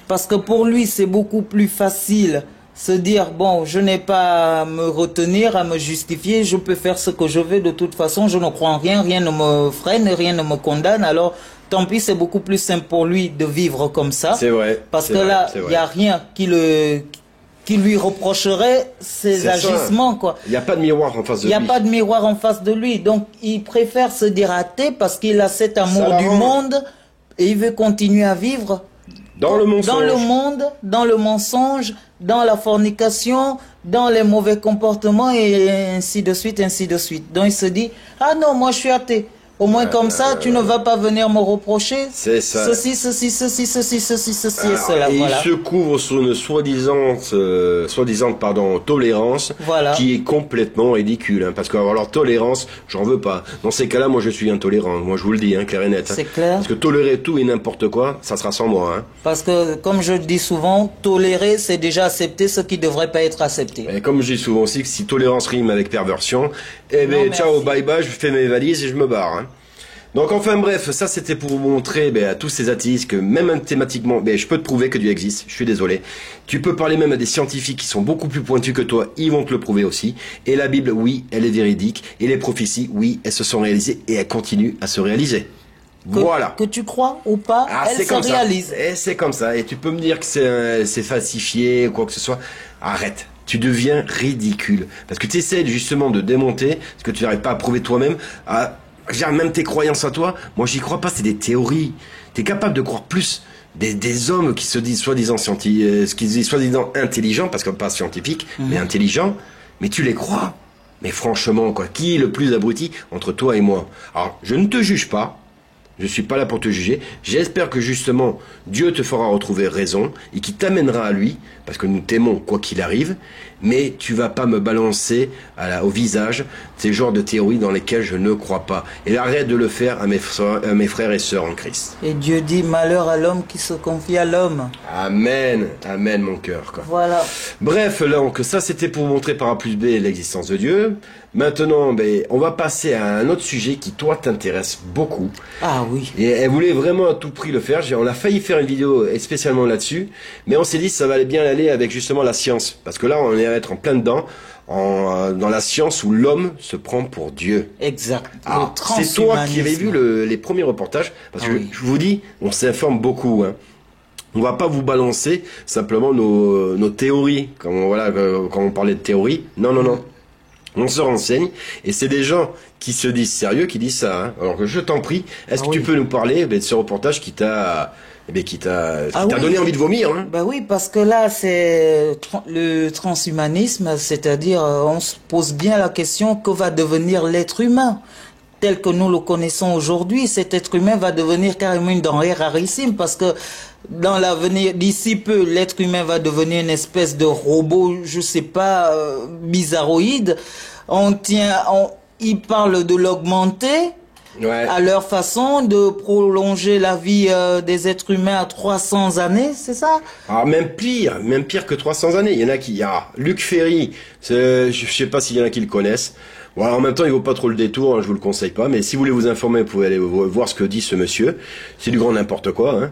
Parce que pour lui, c'est beaucoup plus facile se dire, bon, je n'ai pas à me retenir, à me justifier, je peux faire ce que je veux, de toute façon, je ne crois en rien, rien ne me freine, rien ne me condamne, alors tant pis, c'est beaucoup plus simple pour lui de vivre comme ça. C'est vrai. Parce que là, il n'y a rien qui lui reprocherait ses agissements, quoi. Il n'y a pas de miroir en face de lui. Il n'y a pas de miroir en face de lui, donc il préfère se dire athée parce qu'il a cet amour du monde et il veut continuer à vivre dans le mensonge. Dans le monde, dans le mensonge, dans la fornication, dans les mauvais comportements et ainsi de suite, ainsi de suite. Donc il se dit, ah non, moi je suis athée. Au moins comme ça, tu ne vas pas venir me reprocher ceci, ceci, et cela. Et il se couvre sous une soi-disant tolérance, qui est complètement ridicule. Hein, parce que alors tolérance, j'en veux pas. Dans ces cas-là, moi je suis intolérant. Moi je vous le dis, hein, clair et net. C'est clair. Parce que tolérer tout et n'importe quoi, ça sera sans moi. Hein. Parce que, comme je dis souvent, tolérer, c'est déjà accepter ce qui ne devrait pas être accepté. Et comme je dis souvent aussi, que si tolérance rime avec perversion, eh ben ciao, bye bye, je fais mes valises et je me barre. Hein. Donc enfin bref, ça c'était pour vous montrer à tous ces athéistes que même mathématiquement, je peux te prouver que Dieu existe, je suis désolé. Tu peux parler même à des scientifiques qui sont beaucoup plus pointus que toi, ils vont te le prouver aussi. Et la Bible, oui, elle est véridique. Et les prophéties, oui, elles se sont réalisées et elles continuent à se réaliser. Voilà. Que tu crois ou pas, elles se réalisent. Et c'est comme ça. Et tu peux me dire que c'est falsifié ou quoi que ce soit. Arrête. Tu deviens ridicule. Parce que tu essaies justement de démonter ce que tu n'arrives pas à prouver toi-même, même tes croyances à toi. Moi, j'y crois pas, c'est des théories. Tu es capable de croire plus des hommes qui se disent soi-disant soi-disant intelligents, parce que pas scientifiques, mais intelligents, mais tu les crois. Mais franchement, quoi, qui est le plus abruti entre toi et moi? Alors, je ne te juge pas. Je suis pas là pour te juger. J'espère que justement, Dieu te fera retrouver raison et qu'il t'amènera à lui, parce que nous t'aimons quoi qu'il arrive, mais tu vas pas me balancer au visage ces genres de théories dans lesquelles je ne crois pas. Et arrête de le faire à mes frères et sœurs en Christ. Et Dieu dit malheur à l'homme qui se confie à l'homme. Amen, amen mon cœur. Quoi. Voilà. Bref, donc ça c'était pour montrer par A plus B l'existence de Dieu. Maintenant, on va passer à un autre sujet qui toi t'intéresse beaucoup. Ah oui. Et elle voulait vraiment à tout prix le faire. On a failli faire une vidéo spécialement là-dessus, mais on s'est dit que ça valait bien aller avec justement la science, parce que là on est à être en plein dedans, dans la science où l'homme se prend pour Dieu. Exact. C'est toi qui avais vu les premiers reportages, parce que je vous dis, on s'informe beaucoup. Hein. On va pas vous balancer simplement nos théories, quand on parlait de théorie. Non, non, non. On se renseigne, et c'est des gens qui se disent sérieux, qui disent ça. Hein. Alors que je t'en prie, est-ce que tu peux nous parler de ce reportage qui t'a donné envie de vomir, hein? Bah oui, parce que là, c'est le transhumanisme, c'est-à-dire, on se pose bien la question, que va devenir l'être humain tel que nous le connaissons aujourd'hui? Cet être humain va devenir carrément une denrée rarissime, parce que dans l'avenir, d'ici peu, l'être humain va devenir une espèce de robot, je sais pas, bizarroïde. Ils parlent de l'augmenter. Ouais. À leur façon de prolonger la vie des êtres humains à 300 années, c'est ça? Alors même pire que 300 années. Il y en a Luc Ferry, je sais pas s'il y en a qui le connaissent. Bon, alors en même temps, il vaut pas trop le détour, hein, je vous le conseille pas, mais si vous voulez vous informer, vous pouvez aller voir ce que dit ce monsieur. C'est du grand n'importe quoi, hein.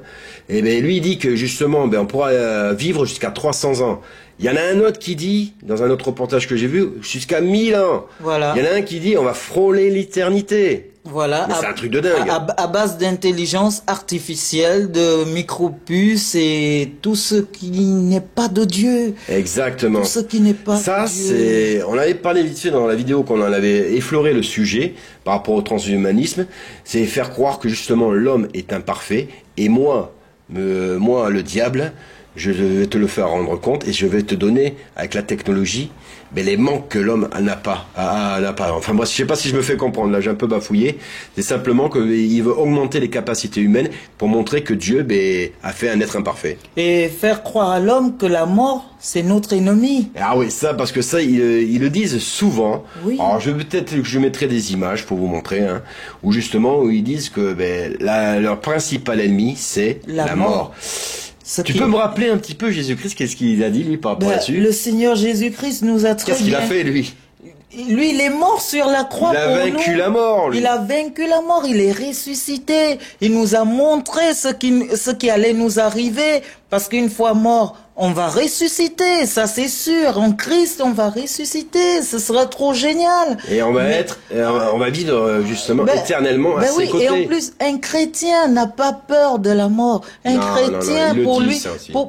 Et lui, il dit que justement, on pourra vivre jusqu'à 300 ans. Il y en a un autre qui dit, dans un autre reportage que j'ai vu, jusqu'à 1000 ans. Voilà. Il y en a un qui dit, on va frôler l'éternité. Voilà. Mais c'est un truc de dingue. À base d'intelligence artificielle, de micropuces et tout ce qui n'est pas de Dieu. Exactement. Tout ce qui n'est pas de Dieu. On avait parlé vite fait dans la vidéo qu'on en avait effleuré le sujet par rapport au transhumanisme. C'est faire croire que justement l'homme est imparfait et moi, le diable, je vais te le faire rendre compte et je vais te donner, avec la technologie, les manques que l'homme n'a pas. Enfin moi, je sais pas si je me fais comprendre, là j'ai un peu bafouillé. C'est simplement qu'il veut augmenter les capacités humaines pour montrer que Dieu a fait un être imparfait. Et faire croire à l'homme que la mort, c'est notre ennemi. Ah oui, ça, parce que ça, ils le disent souvent. Oui. Alors peut-être que je mettrai des images pour vous montrer, hein, où ils disent que leur principal ennemi, c'est la mort. Tu peux me rappeler un petit peu Jésus-Christ, qu'est-ce qu'il a dit lui par rapport là-dessus? Le Seigneur Jésus-Christ nous a très Qu'est-ce qu'il a fait lui? Lui, il est mort sur la croix pour nous. Il a vaincu la mort, lui. Il a vaincu la mort, il est ressuscité. Il nous a montré ce qui allait nous arriver, parce qu'une fois mort, on va ressusciter, ça c'est sûr. En Christ, on va ressusciter. Ce sera trop génial. Et on va vivre justement éternellement à ses côtés. Et en plus, un chrétien n'a pas peur de la mort.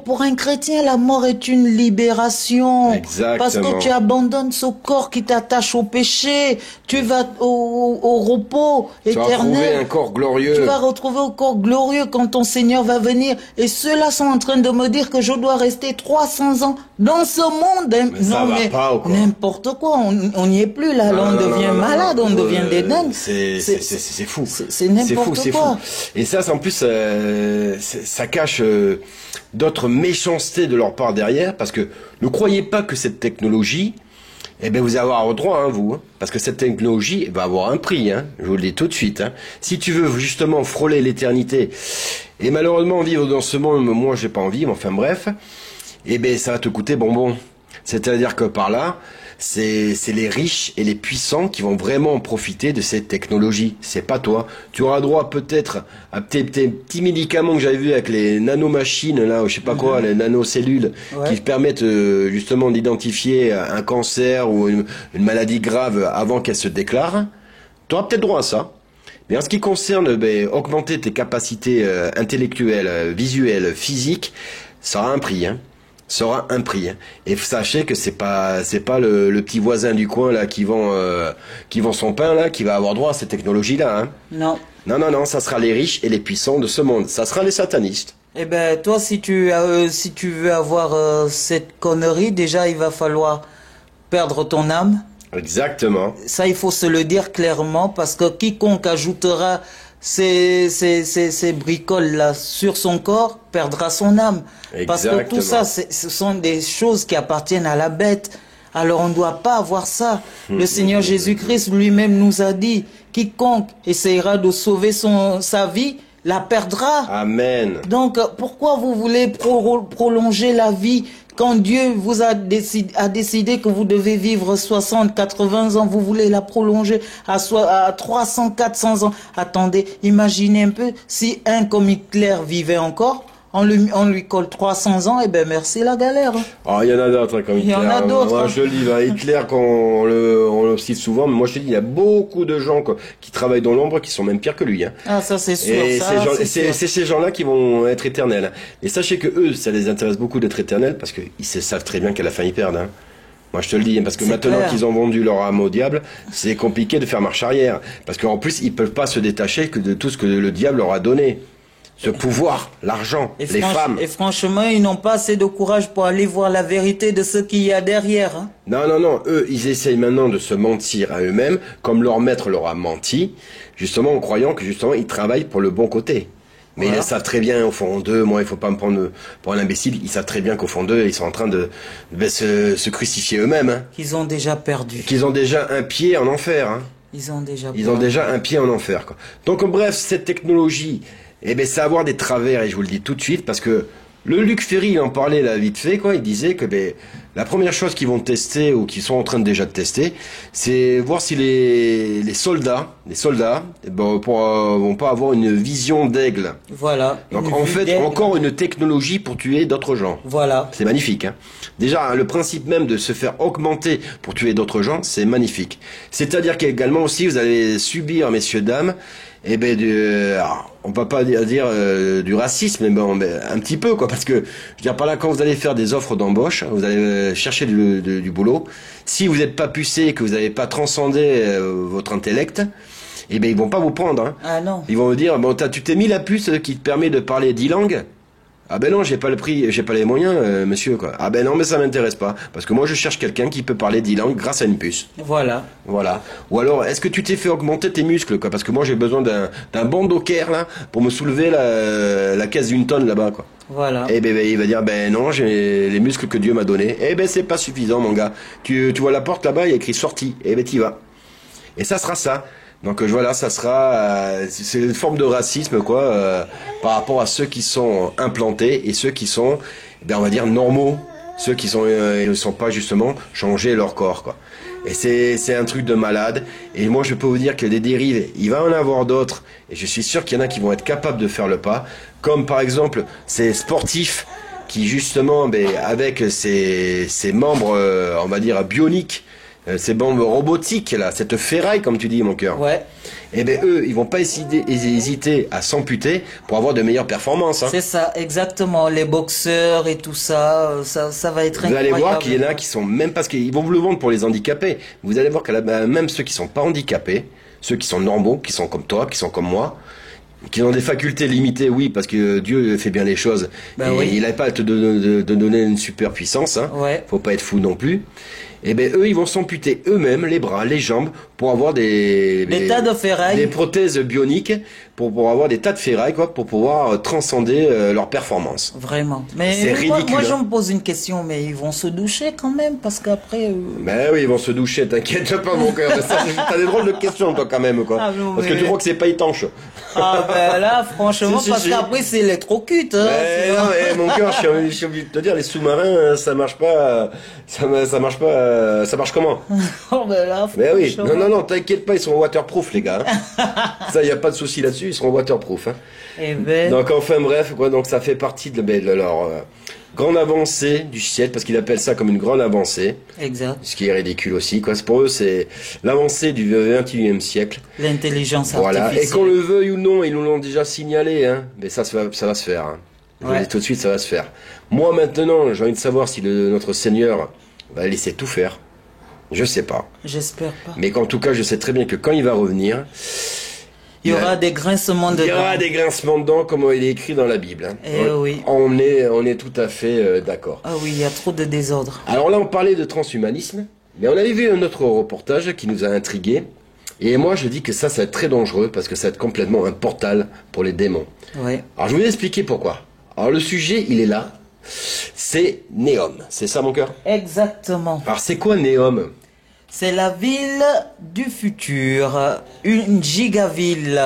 Pour un chrétien, la mort est une libération. Exactement. Parce que tu abandonnes ce corps qui t'attache au péché. Tu vas au repos éternel. Tu vas retrouver un corps glorieux. Tu vas retrouver un corps glorieux quand ton Seigneur va venir. Et ceux-là sont en train de me dire que je dois rester 300 ans dans ce monde. N'importe quoi, on n'y est plus là, on devient malade, on devient des dingues. C'est fou. C'est n'importe quoi. Et ça, en plus, ça cache d'autres méchancetés de leur part derrière, parce que ne croyez pas que cette technologie, vous allez avoir droit, hein, vous, hein, parce que cette technologie va avoir un prix, hein, je vous le dis tout de suite. Hein. Si tu veux justement frôler l'éternité, et malheureusement vivre dans ce monde, moi j'ai pas envie, mais enfin bref, ça va te coûter bonbon. C'est-à-dire que par là, c'est les riches et les puissants qui vont vraiment en profiter de cette technologie. C'est pas toi. Tu auras droit peut-être à tes petits médicaments que j'avais vu avec les nanomachines, là, ou je sais pas quoi, les nanocellules, qui te permettent justement d'identifier un cancer ou une maladie grave avant qu'elle se déclare. Tu auras peut-être droit à ça. Mais en ce qui concerne augmenter tes capacités intellectuelles, visuelles, physiques, ça aura un prix, hein. Ça aura un prix. Hein. Et sachez que c'est pas le petit voisin du coin là qui vend son pain là qui va avoir droit à cette technologie là. Hein. Non. Non, ça sera les riches et les puissants de ce monde. Ça sera les satanistes. Eh ben toi, si tu veux avoir cette connerie, déjà il va falloir perdre ton âme. Exactement. Ça, il faut se le dire clairement, parce que quiconque ajoutera ces bricoles-là sur son corps perdra son âme. Exactement. Parce que tout ça, ce sont des choses qui appartiennent à la bête. Alors on ne doit pas avoir ça. Le Seigneur Jésus-Christ lui-même nous a dit, quiconque essayera de sauver sa vie, la perdra. Amen. Donc pourquoi vous voulez prolonger la vie? Quand Dieu vous a décidé que vous devez vivre 60, 80 ans, vous voulez la prolonger à 300, 400 ans. Attendez, imaginez un peu, si un comme Hitler vivait encore, on lui colle 300 ans, et ben merci la galère. Oh, il y en a d'autres comme Hitler. Il y en a d'autres. Moi, je dis, Hitler, on le cite souvent, mais moi je te dis, il y a beaucoup de gens qui travaillent dans l'ombre qui sont même pires que lui. Hein. Ah, ça c'est sûr. Et c'est ces gens-là qui vont être éternels. Et sachez que eux, ça les intéresse beaucoup d'être éternels parce qu'ils savent très bien qu'à la fin ils perdent. Hein. Moi je te le dis, parce que maintenant qu'ils ont vendu leur âme au diable, c'est compliqué de faire marche arrière. Parce qu'en plus, ils peuvent pas se détacher que de tout ce que le diable leur a donné. Ce pouvoir, l'argent, les femmes. Et franchement, ils n'ont pas assez de courage pour aller voir la vérité de ce qu'il y a derrière. Hein. Non. Eux, ils essayent maintenant de se mentir à eux-mêmes, comme leur maître leur a menti, justement en croyant que justement ils travaillent pour le bon côté. Mais ils savent très bien au fond d'eux, moi il faut pas me prendre pour un imbécile, ils savent très bien qu'au fond d'eux, ils sont en train de se crucifier eux-mêmes. Hein. Qu'ils ont déjà perdu. Qu'ils ont déjà un pied en enfer. Hein. Ils ont déjà un pied en enfer. Quoi. Donc bref, cette technologie... Eh ben, c'est avoir des travers, et je vous le dis tout de suite, parce que le Luc Ferry, il en parlait là vite fait, quoi. Il disait que la première chose qu'ils vont tester, ou qu'ils sont en train déjà de tester, c'est voir si les soldats, vont pas avoir une vision d'aigle. Voilà. Donc en fait, encore une technologie pour tuer d'autres gens. Voilà. C'est magnifique. Hein. Déjà, le principe même de se faire augmenter pour tuer d'autres gens, c'est magnifique. C'est-à-dire qu'également aussi, vous allez subir, messieurs, dames, on va pas dire du racisme, mais bon, un petit peu, quoi, parce que, je veux dire, par là, quand vous allez faire des offres d'embauche, vous allez chercher du boulot, si vous n'êtes pas pucé, que vous n'avez pas transcendé votre intellect, eh ben, ils vont pas vous prendre, hein. Ah non. Ils vont vous dire, bon, tu t'es mis la puce qui te permet de parler 10 langues? Ah ben non, j'ai pas le prix, j'ai pas les moyens, monsieur, quoi. Ah ben non, mais ça m'intéresse pas. Parce que moi, je cherche quelqu'un qui peut parler 10 langues grâce à une puce. Voilà. Ou alors, est-ce que tu t'es fait augmenter tes muscles, quoi? Parce que moi, j'ai besoin d'un bon docker, là, pour me soulever la caisse d'une tonne, là-bas, quoi. Voilà. Et ben, il va dire, ben non, j'ai les muscles que Dieu m'a donnés. Eh ben, c'est pas suffisant, mon gars. Tu vois la porte, là-bas, il y a écrit sortie. Eh ben, t'y vas. Et ça sera ça. Donc voilà, ça sera c'est une forme de racisme quoi par rapport à ceux qui sont implantés et ceux qui sont on va dire normaux, ceux qui sont ne sont pas justement changés leur corps quoi. Et c'est un truc de malade et moi je peux vous dire que des dérives, il va en avoir d'autres et je suis sûr qu'il y en a qui vont être capables de faire le pas, comme par exemple ces sportifs qui justement avec ces membres on va dire bioniques, ces bombes robotiques là, cette ferraille comme tu dis mon cœur. Ouais. Et eux, ils vont pas hésiter à s'amputer pour avoir de meilleures performances. Hein. C'est ça, exactement. Les boxeurs et tout ça, ça va être incroyable. Vous allez voir qu'il y en a qui sont même parce qu'ils vont vous le vendre pour les handicapés. Vous allez voir que même ceux qui sont pas handicapés, ceux qui sont normaux, qui sont comme toi, qui sont comme moi, qui ont des facultés limitées, oui, parce que Dieu fait bien les choses. Et il n'a pas à te donner une super puissance. Hein. Ouais. Faut pas être fou non plus. Et eux, ils vont s'amputer eux-mêmes les bras, les jambes, pour avoir des tas de ferraille, des prothèses bioniques, pour avoir des tas de ferrailles, quoi, pour pouvoir transcender leur performance. Vraiment. Mais C'est ridicule. Moi, je hein. me pose une question, mais ils vont se doucher quand même, parce qu'après... Ben oui, ils vont se doucher, t'inquiète pas, mon cœur. T'as des drôles de questions, toi, quand même, quoi. Ah, non, Parce que mais- tu crois que c'est pas étanche. Ah ben là, franchement, Si, parce si. qu'après, c'est électrocute. Hein, Mais sinon. non, mais mon cœur, je suis obligé de te dire, les sous-marins, ça marche pas, ça marche pas, ça marche comment? Oh ben là, Mais oui, franchement. non, t'inquiète pas, ils sont waterproof, les gars. hein. Ça, y a pas de souci là-dessus, ils seront waterproof. Hein. Eh ben, Donc, enfin, bref, quoi, donc ça fait partie de leur grande avancée du ciel, parce qu'ils appellent ça comme une grande avancée, exact. ce qui est ridicule aussi, quoi. Pour eux, c'est l'avancée du 21e siècle. L'intelligence Voilà, et artificielle. qu'on le veuille ou non, ils nous l'ont déjà signalé, hein. Mais ça va se faire. Hein. Je vous le Ouais. dis tout de suite, ça va se faire. Moi, maintenant, j'ai envie de savoir si notre Seigneur va laisser tout faire. Je sais pas. J'espère pas. Mais qu'en tout cas, je sais très bien que quand il va revenir, Il y aura des grincements de il y aura dents. des grincements de dents, comme il est écrit dans la Bible. Hein. Eh oui. On est tout à fait d'accord. Ah oui, il y a trop de désordre. Alors là, on parlait de transhumanisme, mais on avait vu un autre reportage qui nous a intrigués. Et moi, je dis que ça va être très dangereux parce que ça va être complètement un portal pour les démons. Ouais. Alors, je vais vous expliquer pourquoi. Alors, le sujet, il est là. C'est Néom. C'est ça, mon cœur? Exactement. Alors, c'est quoi Néom? C'est la ville du futur, une gigaville,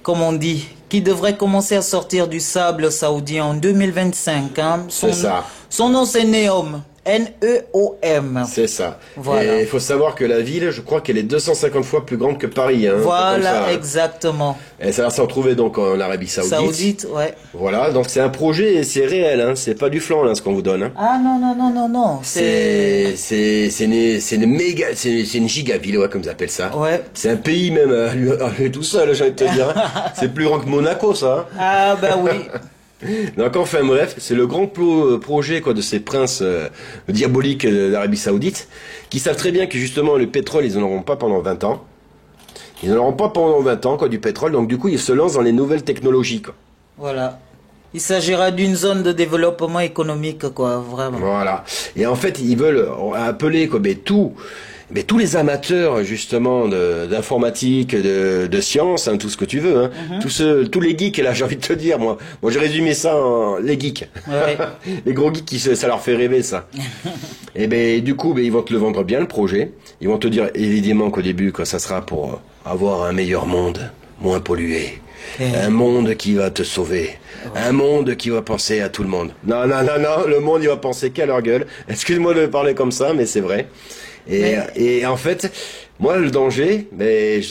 comme on dit, qui devrait commencer à sortir du sable saoudien en 2025. Hein. C'est ça. Son nom, c'est Neom. N-E-O-M. C'est ça. Voilà. Et il faut savoir que la ville, je crois qu'elle est 250 fois plus grande que Paris. Hein, comme Voilà, ça, hein. exactement. Et ça va se retrouver donc en Arabie Saoudite. Saoudite, ouais. Voilà, donc c'est un projet et c'est réel, hein. C'est pas du flanc là ce qu'on vous donne. Hein. Ah non, non, non, non, non. C'est une méga, c'est une gigaville, ouais, comme ils appellent ça. Ouais. C'est un pays même à lui tout seul, j'ai envie de te dire. Hein. C'est plus grand que Monaco, ça. Hein. Ah ben oui. Donc enfin bref, c'est le grand projet quoi de ces princes diaboliques d'Arabie Saoudite qui savent très bien que justement le pétrole ils en auront pas pendant 20 ans. Ils n'en auront pas pendant 20 ans quoi du pétrole, donc du coup ils se lancent dans les nouvelles technologies quoi. Voilà. Il s'agira d'une zone de développement économique, quoi, vraiment. Voilà. Et en fait ils veulent appeler quoi mais tous les amateurs justement d'informatique, de science, hein, tout ce que tu veux, hein, tous les geeks là, j'ai envie de te dire, moi j'ai résumé ça en les geeks, Ouais. les gros geeks ça leur fait rêver ça. Et ben du coup ils vont te le vendre bien le projet, ils vont te dire évidemment qu'au début ça sera pour avoir un meilleur monde, moins pollué. Un monde qui va te sauver. Un monde qui va penser à tout le monde. Non, le monde il va penser qu'à leur gueule. Excuse-moi de parler comme ça, mais c'est vrai. Et en fait, moi le danger,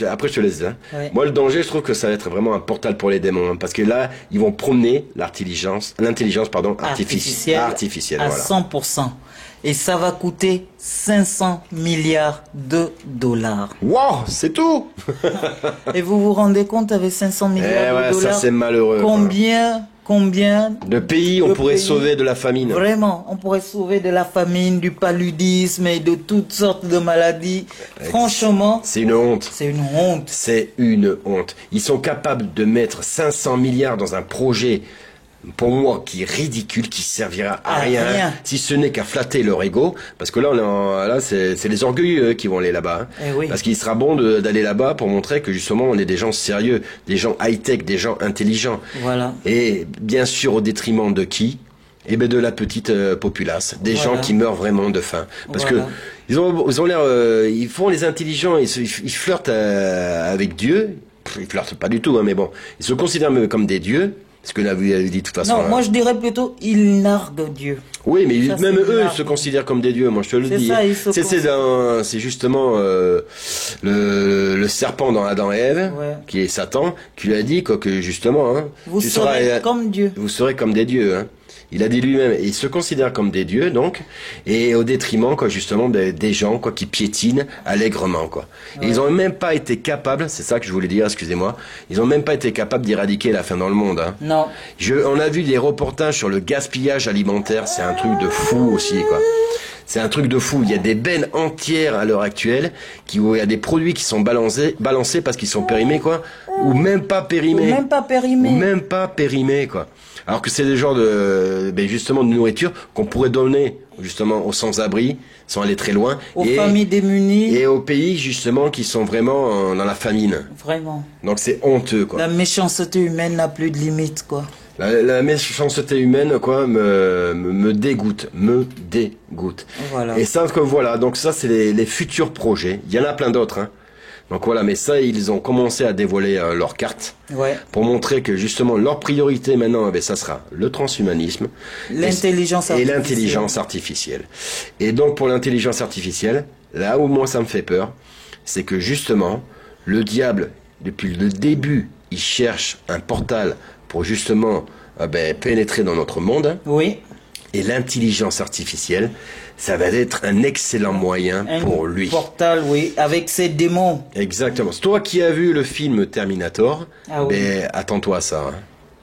après je te laisse. Hein. Ouais. Moi le danger, je trouve que ça va être vraiment un portal pour les démons, hein, parce que là, ils vont promener l'intelligence, artificielle, à voilà. 100%. Et ça va coûter 500 milliards de dollars. Wow, c'est tout. Et vous vous rendez compte avec 500 milliards de Ouais, dollars ça c'est malheureux. Combien De pays on de pourrait pays, sauver de la famine. Vraiment, on pourrait sauver de la famine, du paludisme et de toutes sortes de maladies. Franchement, C'est une honte. c'est une honte. C'est une honte. Ils sont capables de mettre 500 milliards dans un projet, pour moi, qui est ridicule, qui servira à rien, si ce n'est qu'à flatter leur ego. Parce que là, c'est les orgueilleux qui vont aller là-bas. Hein. Eh oui. Parce qu'il sera bon d'aller là-bas pour montrer que justement, on est des gens sérieux, des gens high-tech, des gens intelligents. Voilà. Et bien sûr, au détriment de qui? Eh ben de la petite populace, des Voilà. gens qui meurent vraiment de faim, parce Voilà. que ils ont l'air, ils font les intelligents, ils flirtent avec Dieu. Ils flirtent pas du tout, hein, mais bon, ils se considèrent même comme des dieux, ce que l'avait dit de toute façon. Non, hein. moi je dirais plutôt, ils narguent Dieu. Oui, mais Ça, même c'est eux, bizarre. ils se considèrent comme des dieux. Moi, je te le C'est dis. ça, hein. ils se C'est justement le serpent dans Adam et Ève, Ouais. qui est Satan, qui lui a dit quoi, que justement, hein, Vous tu serez seras, comme Dieu. vous serez comme des dieux. Hein. Il a dit lui-même, et il se considère comme des dieux, donc, et au détriment, quoi, justement, des gens, quoi, qui piétinent allègrement, quoi. Et ils ont même pas été capables, c'est ça que je voulais dire, excusez-moi, ils ont même pas été capables d'éradiquer la faim dans le monde, hein. Non. On a vu des reportages sur le gaspillage alimentaire, c'est un truc de fou aussi, quoi. C'est un truc de fou. Il y a des bennes entières à l'heure actuelle où il y a des produits qui sont balancés parce qu'ils sont périmés, quoi. Ou même pas périmés. Ou même pas périmés. Ou même pas périmés, quoi. Alors que c'est des genres de, justement, de nourriture qu'on pourrait donner, justement, aux sans-abri, sans aller très loin. Aux familles démunies. Et aux pays, justement, qui sont vraiment dans la famine. Vraiment. Donc c'est honteux, quoi. La méchanceté humaine n'a plus de limite, quoi. La méchanceté humaine, quoi, me dégoûte, Voilà. Et ça, que voilà, donc ça, c'est les futurs projets. Il y en a plein d'autres, hein. Donc voilà, mais ça, ils ont commencé à dévoiler leurs cartes pour montrer que justement leur priorité maintenant, ça sera le transhumanisme, l'intelligence et l'intelligence artificielle. Et donc pour l'intelligence artificielle, là où moi ça me fait peur, c'est que justement le diable, depuis le début, il cherche un portal pour justement pénétrer dans notre monde. Oui. Et l'intelligence artificielle, ça va être un excellent moyen pour lui. Un portal, oui, avec ses démons. Exactement. C'est toi qui as vu le film Terminator, oui. Attends-toi à ça. Hein.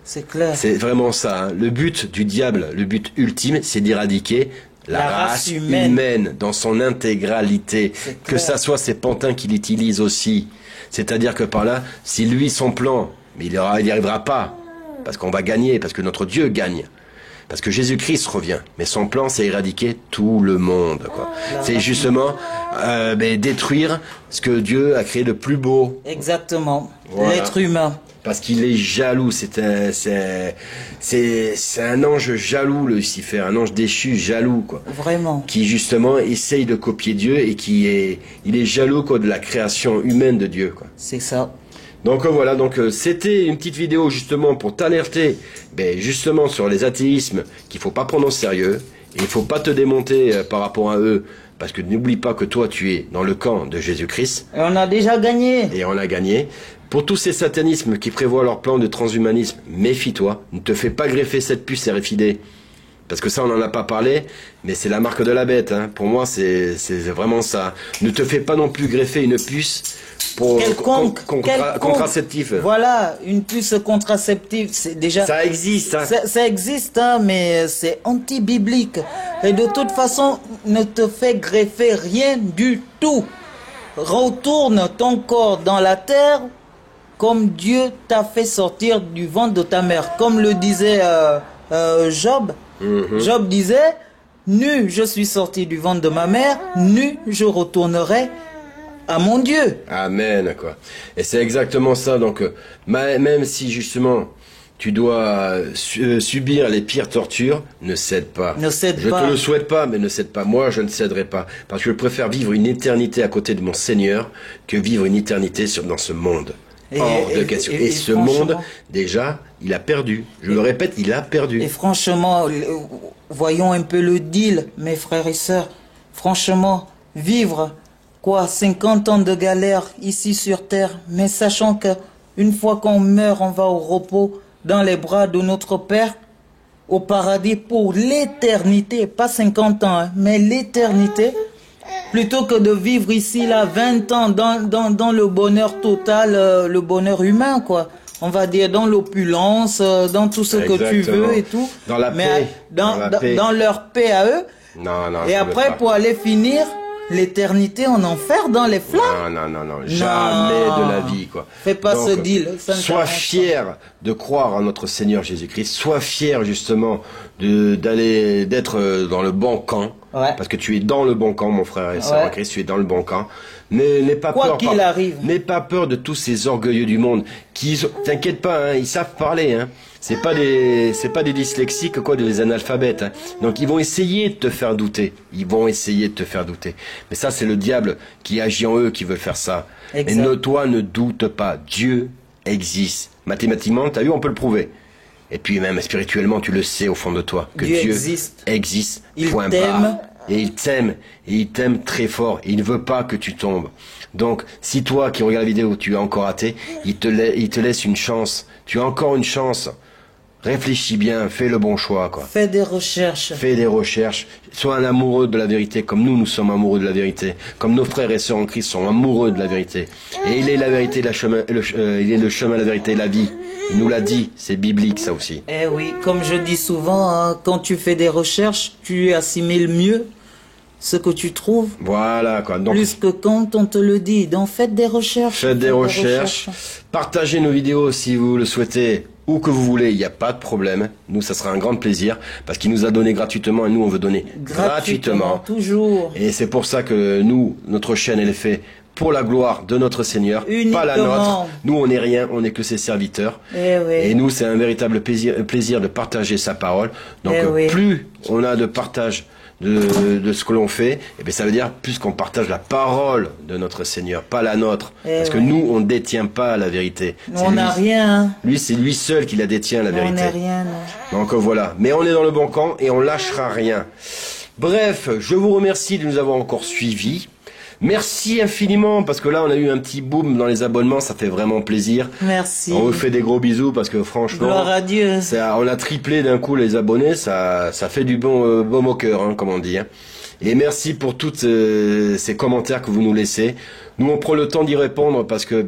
C'est clair. C'est vraiment ça. Hein. Le but du diable, le but ultime, c'est d'éradiquer la race humaine dans son intégralité. Que ça soit ses pantins qu'il utilise aussi. C'est-à-dire que par là, si lui, son plan, mais il n'y arrivera pas, parce qu'on va gagner, parce que notre Dieu gagne. Parce que Jésus-Christ revient, mais son plan c'est éradiquer tout le monde, quoi. C'est justement détruire ce que Dieu a créé de plus beau. Exactement. Voilà. L'être humain. Parce qu'il est jaloux, c'est un ange jaloux, le Lucifer, un ange déchu jaloux, quoi. Vraiment. Qui justement essaye de copier Dieu et il est jaloux, quoi, de la création humaine de Dieu, quoi. C'est ça. Donc voilà, donc c'était une petite vidéo justement pour t'alerter justement sur les athéismes qu'il faut pas prendre au sérieux et il faut pas te démonter par rapport à eux parce que n'oublie pas que toi tu es dans le camp de Jésus-Christ. Et on a déjà gagné. Et on a gagné. Pour tous ces satanismes qui prévoient leur plan de transhumanisme, méfie-toi, ne te fais pas greffer cette puce RFID. Parce que ça, on n'en a pas parlé, mais c'est la marque de la bête. Hein. Pour moi, c'est vraiment ça. Ne te fais pas non plus greffer une puce pour contraceptif. Voilà, une puce contraceptive, c'est déjà... Ça existe. Hein. Ça existe, hein, mais c'est anti-biblique. Et de toute façon, ne te fais greffer rien du tout. Retourne ton corps dans la terre comme Dieu t'a fait sortir du ventre de ta mère. Comme le disait Job. Job disait, nu je suis sorti du ventre de ma mère, nu je retournerai à mon Dieu. Amen, quoi. Et c'est exactement ça. Donc, même si justement tu dois subir les pires tortures, ne cède pas. Ne cède pas. Je te le souhaite pas, mais ne cède pas. Moi, je ne céderai pas. Parce que je préfère vivre une éternité à côté de mon Seigneur que vivre une éternité dans ce monde. Hors de question. Et ce monde, déjà, il a perdu. Je le répète, il a perdu. Et franchement, voyons un peu le deal, mes frères et sœurs. Franchement, vivre, 50 ans de galère ici sur terre, mais sachant que une fois qu'on meurt, on va au repos dans les bras de notre Père, au paradis pour l'éternité, pas 50 ans, hein, mais l'éternité. Plutôt que de vivre ici, là, 20 ans dans le bonheur total, le bonheur humain, quoi. On va dire dans l'opulence, dans tout ce que tu veux et tout. Dans la paix. Dans leur paix à eux. Non, et après, pour aller finir l'éternité en enfer dans les flammes. Non, jamais de la vie, quoi. Fais pas ce deal. Sois fier de croire en notre Seigneur Jésus-Christ. Sois fier, justement, d'être dans le bon camp. Ouais. Parce que tu es dans le bon camp, mon frère et sœur en Christ, tu es dans le bon camp. N'aie pas peur. Quoi qu'il arrive. N'aie pas peur de tous ces orgueilleux du monde t'inquiète pas, hein, ils savent parler, hein. C'est pas des dyslexiques, quoi, des analphabètes, hein. Donc ils vont essayer de te faire douter. Mais ça, c'est le diable qui agit en eux, qui veut faire ça. Exact. Mais toi, ne doute pas. Dieu existe. Mathématiquement, t'as vu, on peut le prouver. Et puis même spirituellement, tu le sais au fond de toi que Dieu existe. Il point t'aime. Et il t'aime très fort. Et il ne veut pas que tu tombes. Donc, si toi qui regardes la vidéo, tu es encore athée, il te laisse une chance. Tu as encore une chance. Réfléchis bien, fais le bon choix, quoi. Fais des recherches. Sois un amoureux de la vérité, comme nous sommes amoureux de la vérité. Comme nos frères et sœurs en Christ sont amoureux de la vérité. Et il est la vérité, il est le chemin, la vérité, la vie. Il nous l'a dit, c'est biblique, ça aussi. Eh oui, comme je dis souvent, hein, quand tu fais des recherches, tu assimiles mieux ce que tu trouves. Voilà, quoi. Donc, plus que quand on te le dit. Donc faites des recherches. Faites des recherches. Partagez nos vidéos si vous le souhaitez. Où que vous voulez, il n'y a pas de problème. Nous, ça sera un grand plaisir parce qu'il nous a donné gratuitement et nous, on veut donner gratuitement. Toujours. Et c'est pour ça que nous, notre chaîne, elle est faite pour la gloire de notre Seigneur, uniquement. Pas la nôtre. Nous, on n'est rien, on n'est que ses serviteurs. Et nous, c'est un véritable plaisir de partager sa parole. Donc, plus on a de partage de ce que l'on fait, et bien ça veut dire plus qu'on partage la parole de notre Seigneur, pas la nôtre. Parce que nous, on ne détient pas la vérité. On n'a rien. Lui, c'est lui seul qui la détient, la vérité. On n'a rien. Non. Donc voilà. Mais on est dans le bon camp et on lâchera rien. Bref, je vous remercie de nous avoir encore suivis. Merci infiniment parce que là on a eu un petit boom dans les abonnements, ça fait vraiment plaisir. Merci. On vous fait des gros bisous parce que franchement, gloire à Dieu. On a triplé d'un coup les abonnés, ça fait du bon au cœur, hein, comme on dit. Hein. Et merci pour tous ces commentaires que vous nous laissez. Nous on prend le temps d'y répondre parce que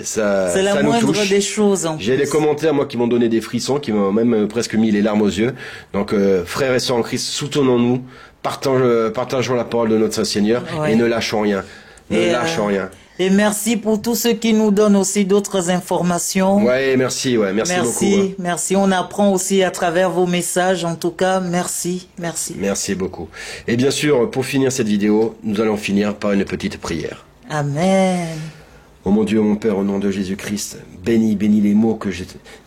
ça c'est la moindre des choses. J'ai des commentaires moi qui m'ont donné des frissons, qui m'ont même presque mis les larmes aux yeux. Donc frères et sœurs en Christ, soutenons-nous. Partageons la parole de notre Seigneur et ne lâchons rien. Ne lâchons rien. Et merci pour tous ceux qui nous donnent aussi d'autres informations. Merci beaucoup. Hein. Merci. On apprend aussi à travers vos messages. En tout cas, merci. Merci beaucoup. Et bien sûr, pour finir cette vidéo, nous allons finir par une petite prière. Amen. Oh mon Dieu, mon Père, au nom de Jésus-Christ, bénis les mots que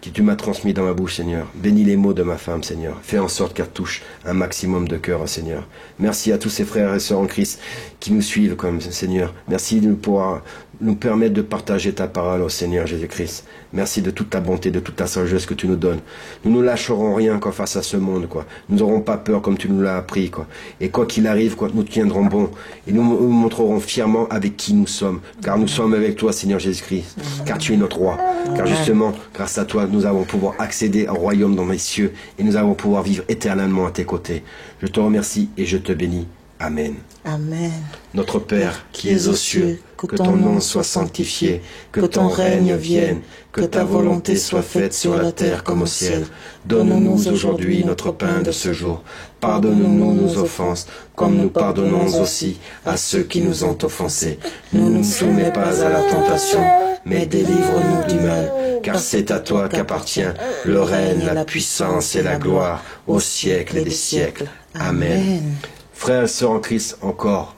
tu m'as transmis dans ma bouche, Seigneur. Bénis les mots de ma femme, Seigneur. Fais en sorte qu'elle touche un maximum de cœur, Seigneur. Merci à tous ces frères et sœurs en Christ qui nous suivent comme Seigneur. Merci de pouvoir nous permettre de partager ta parole au Seigneur Jésus-Christ. Merci de toute ta bonté, de toute ta sagesse que tu nous donnes. Nous ne lâcherons rien face à ce monde, quoi. Nous n'aurons pas peur comme tu nous l'as appris, quoi. Et quoi qu'il arrive, nous tiendrons bon. Et nous montrerons fièrement avec qui nous sommes. Car nous sommes avec toi, Seigneur Jésus-Christ. Car tu es notre roi. Car justement, grâce à toi, nous allons pouvoir accéder au royaume dans les cieux. Et nous allons pouvoir vivre éternellement à tes côtés. Je te remercie et je te bénis. Amen. Amen. Notre Père, qui es aux cieux, que ton nom soit sanctifié, que ton règne vienne, que ta volonté soit faite sur la terre comme au ciel. Donne-nous aujourd'hui notre pain de ce jour. Pardonne-nous nos offenses, comme nous pardonnons aussi à ceux qui nous ont offensés. Ne nous soumets pas à la tentation, mais délivre-nous du mal, car c'est à toi qu'appartient le règne, la puissance et la gloire, au siècle et des siècles. Amen. Frères et sœurs en Christ, encore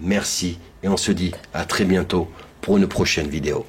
merci et on se dit à très bientôt pour une prochaine vidéo.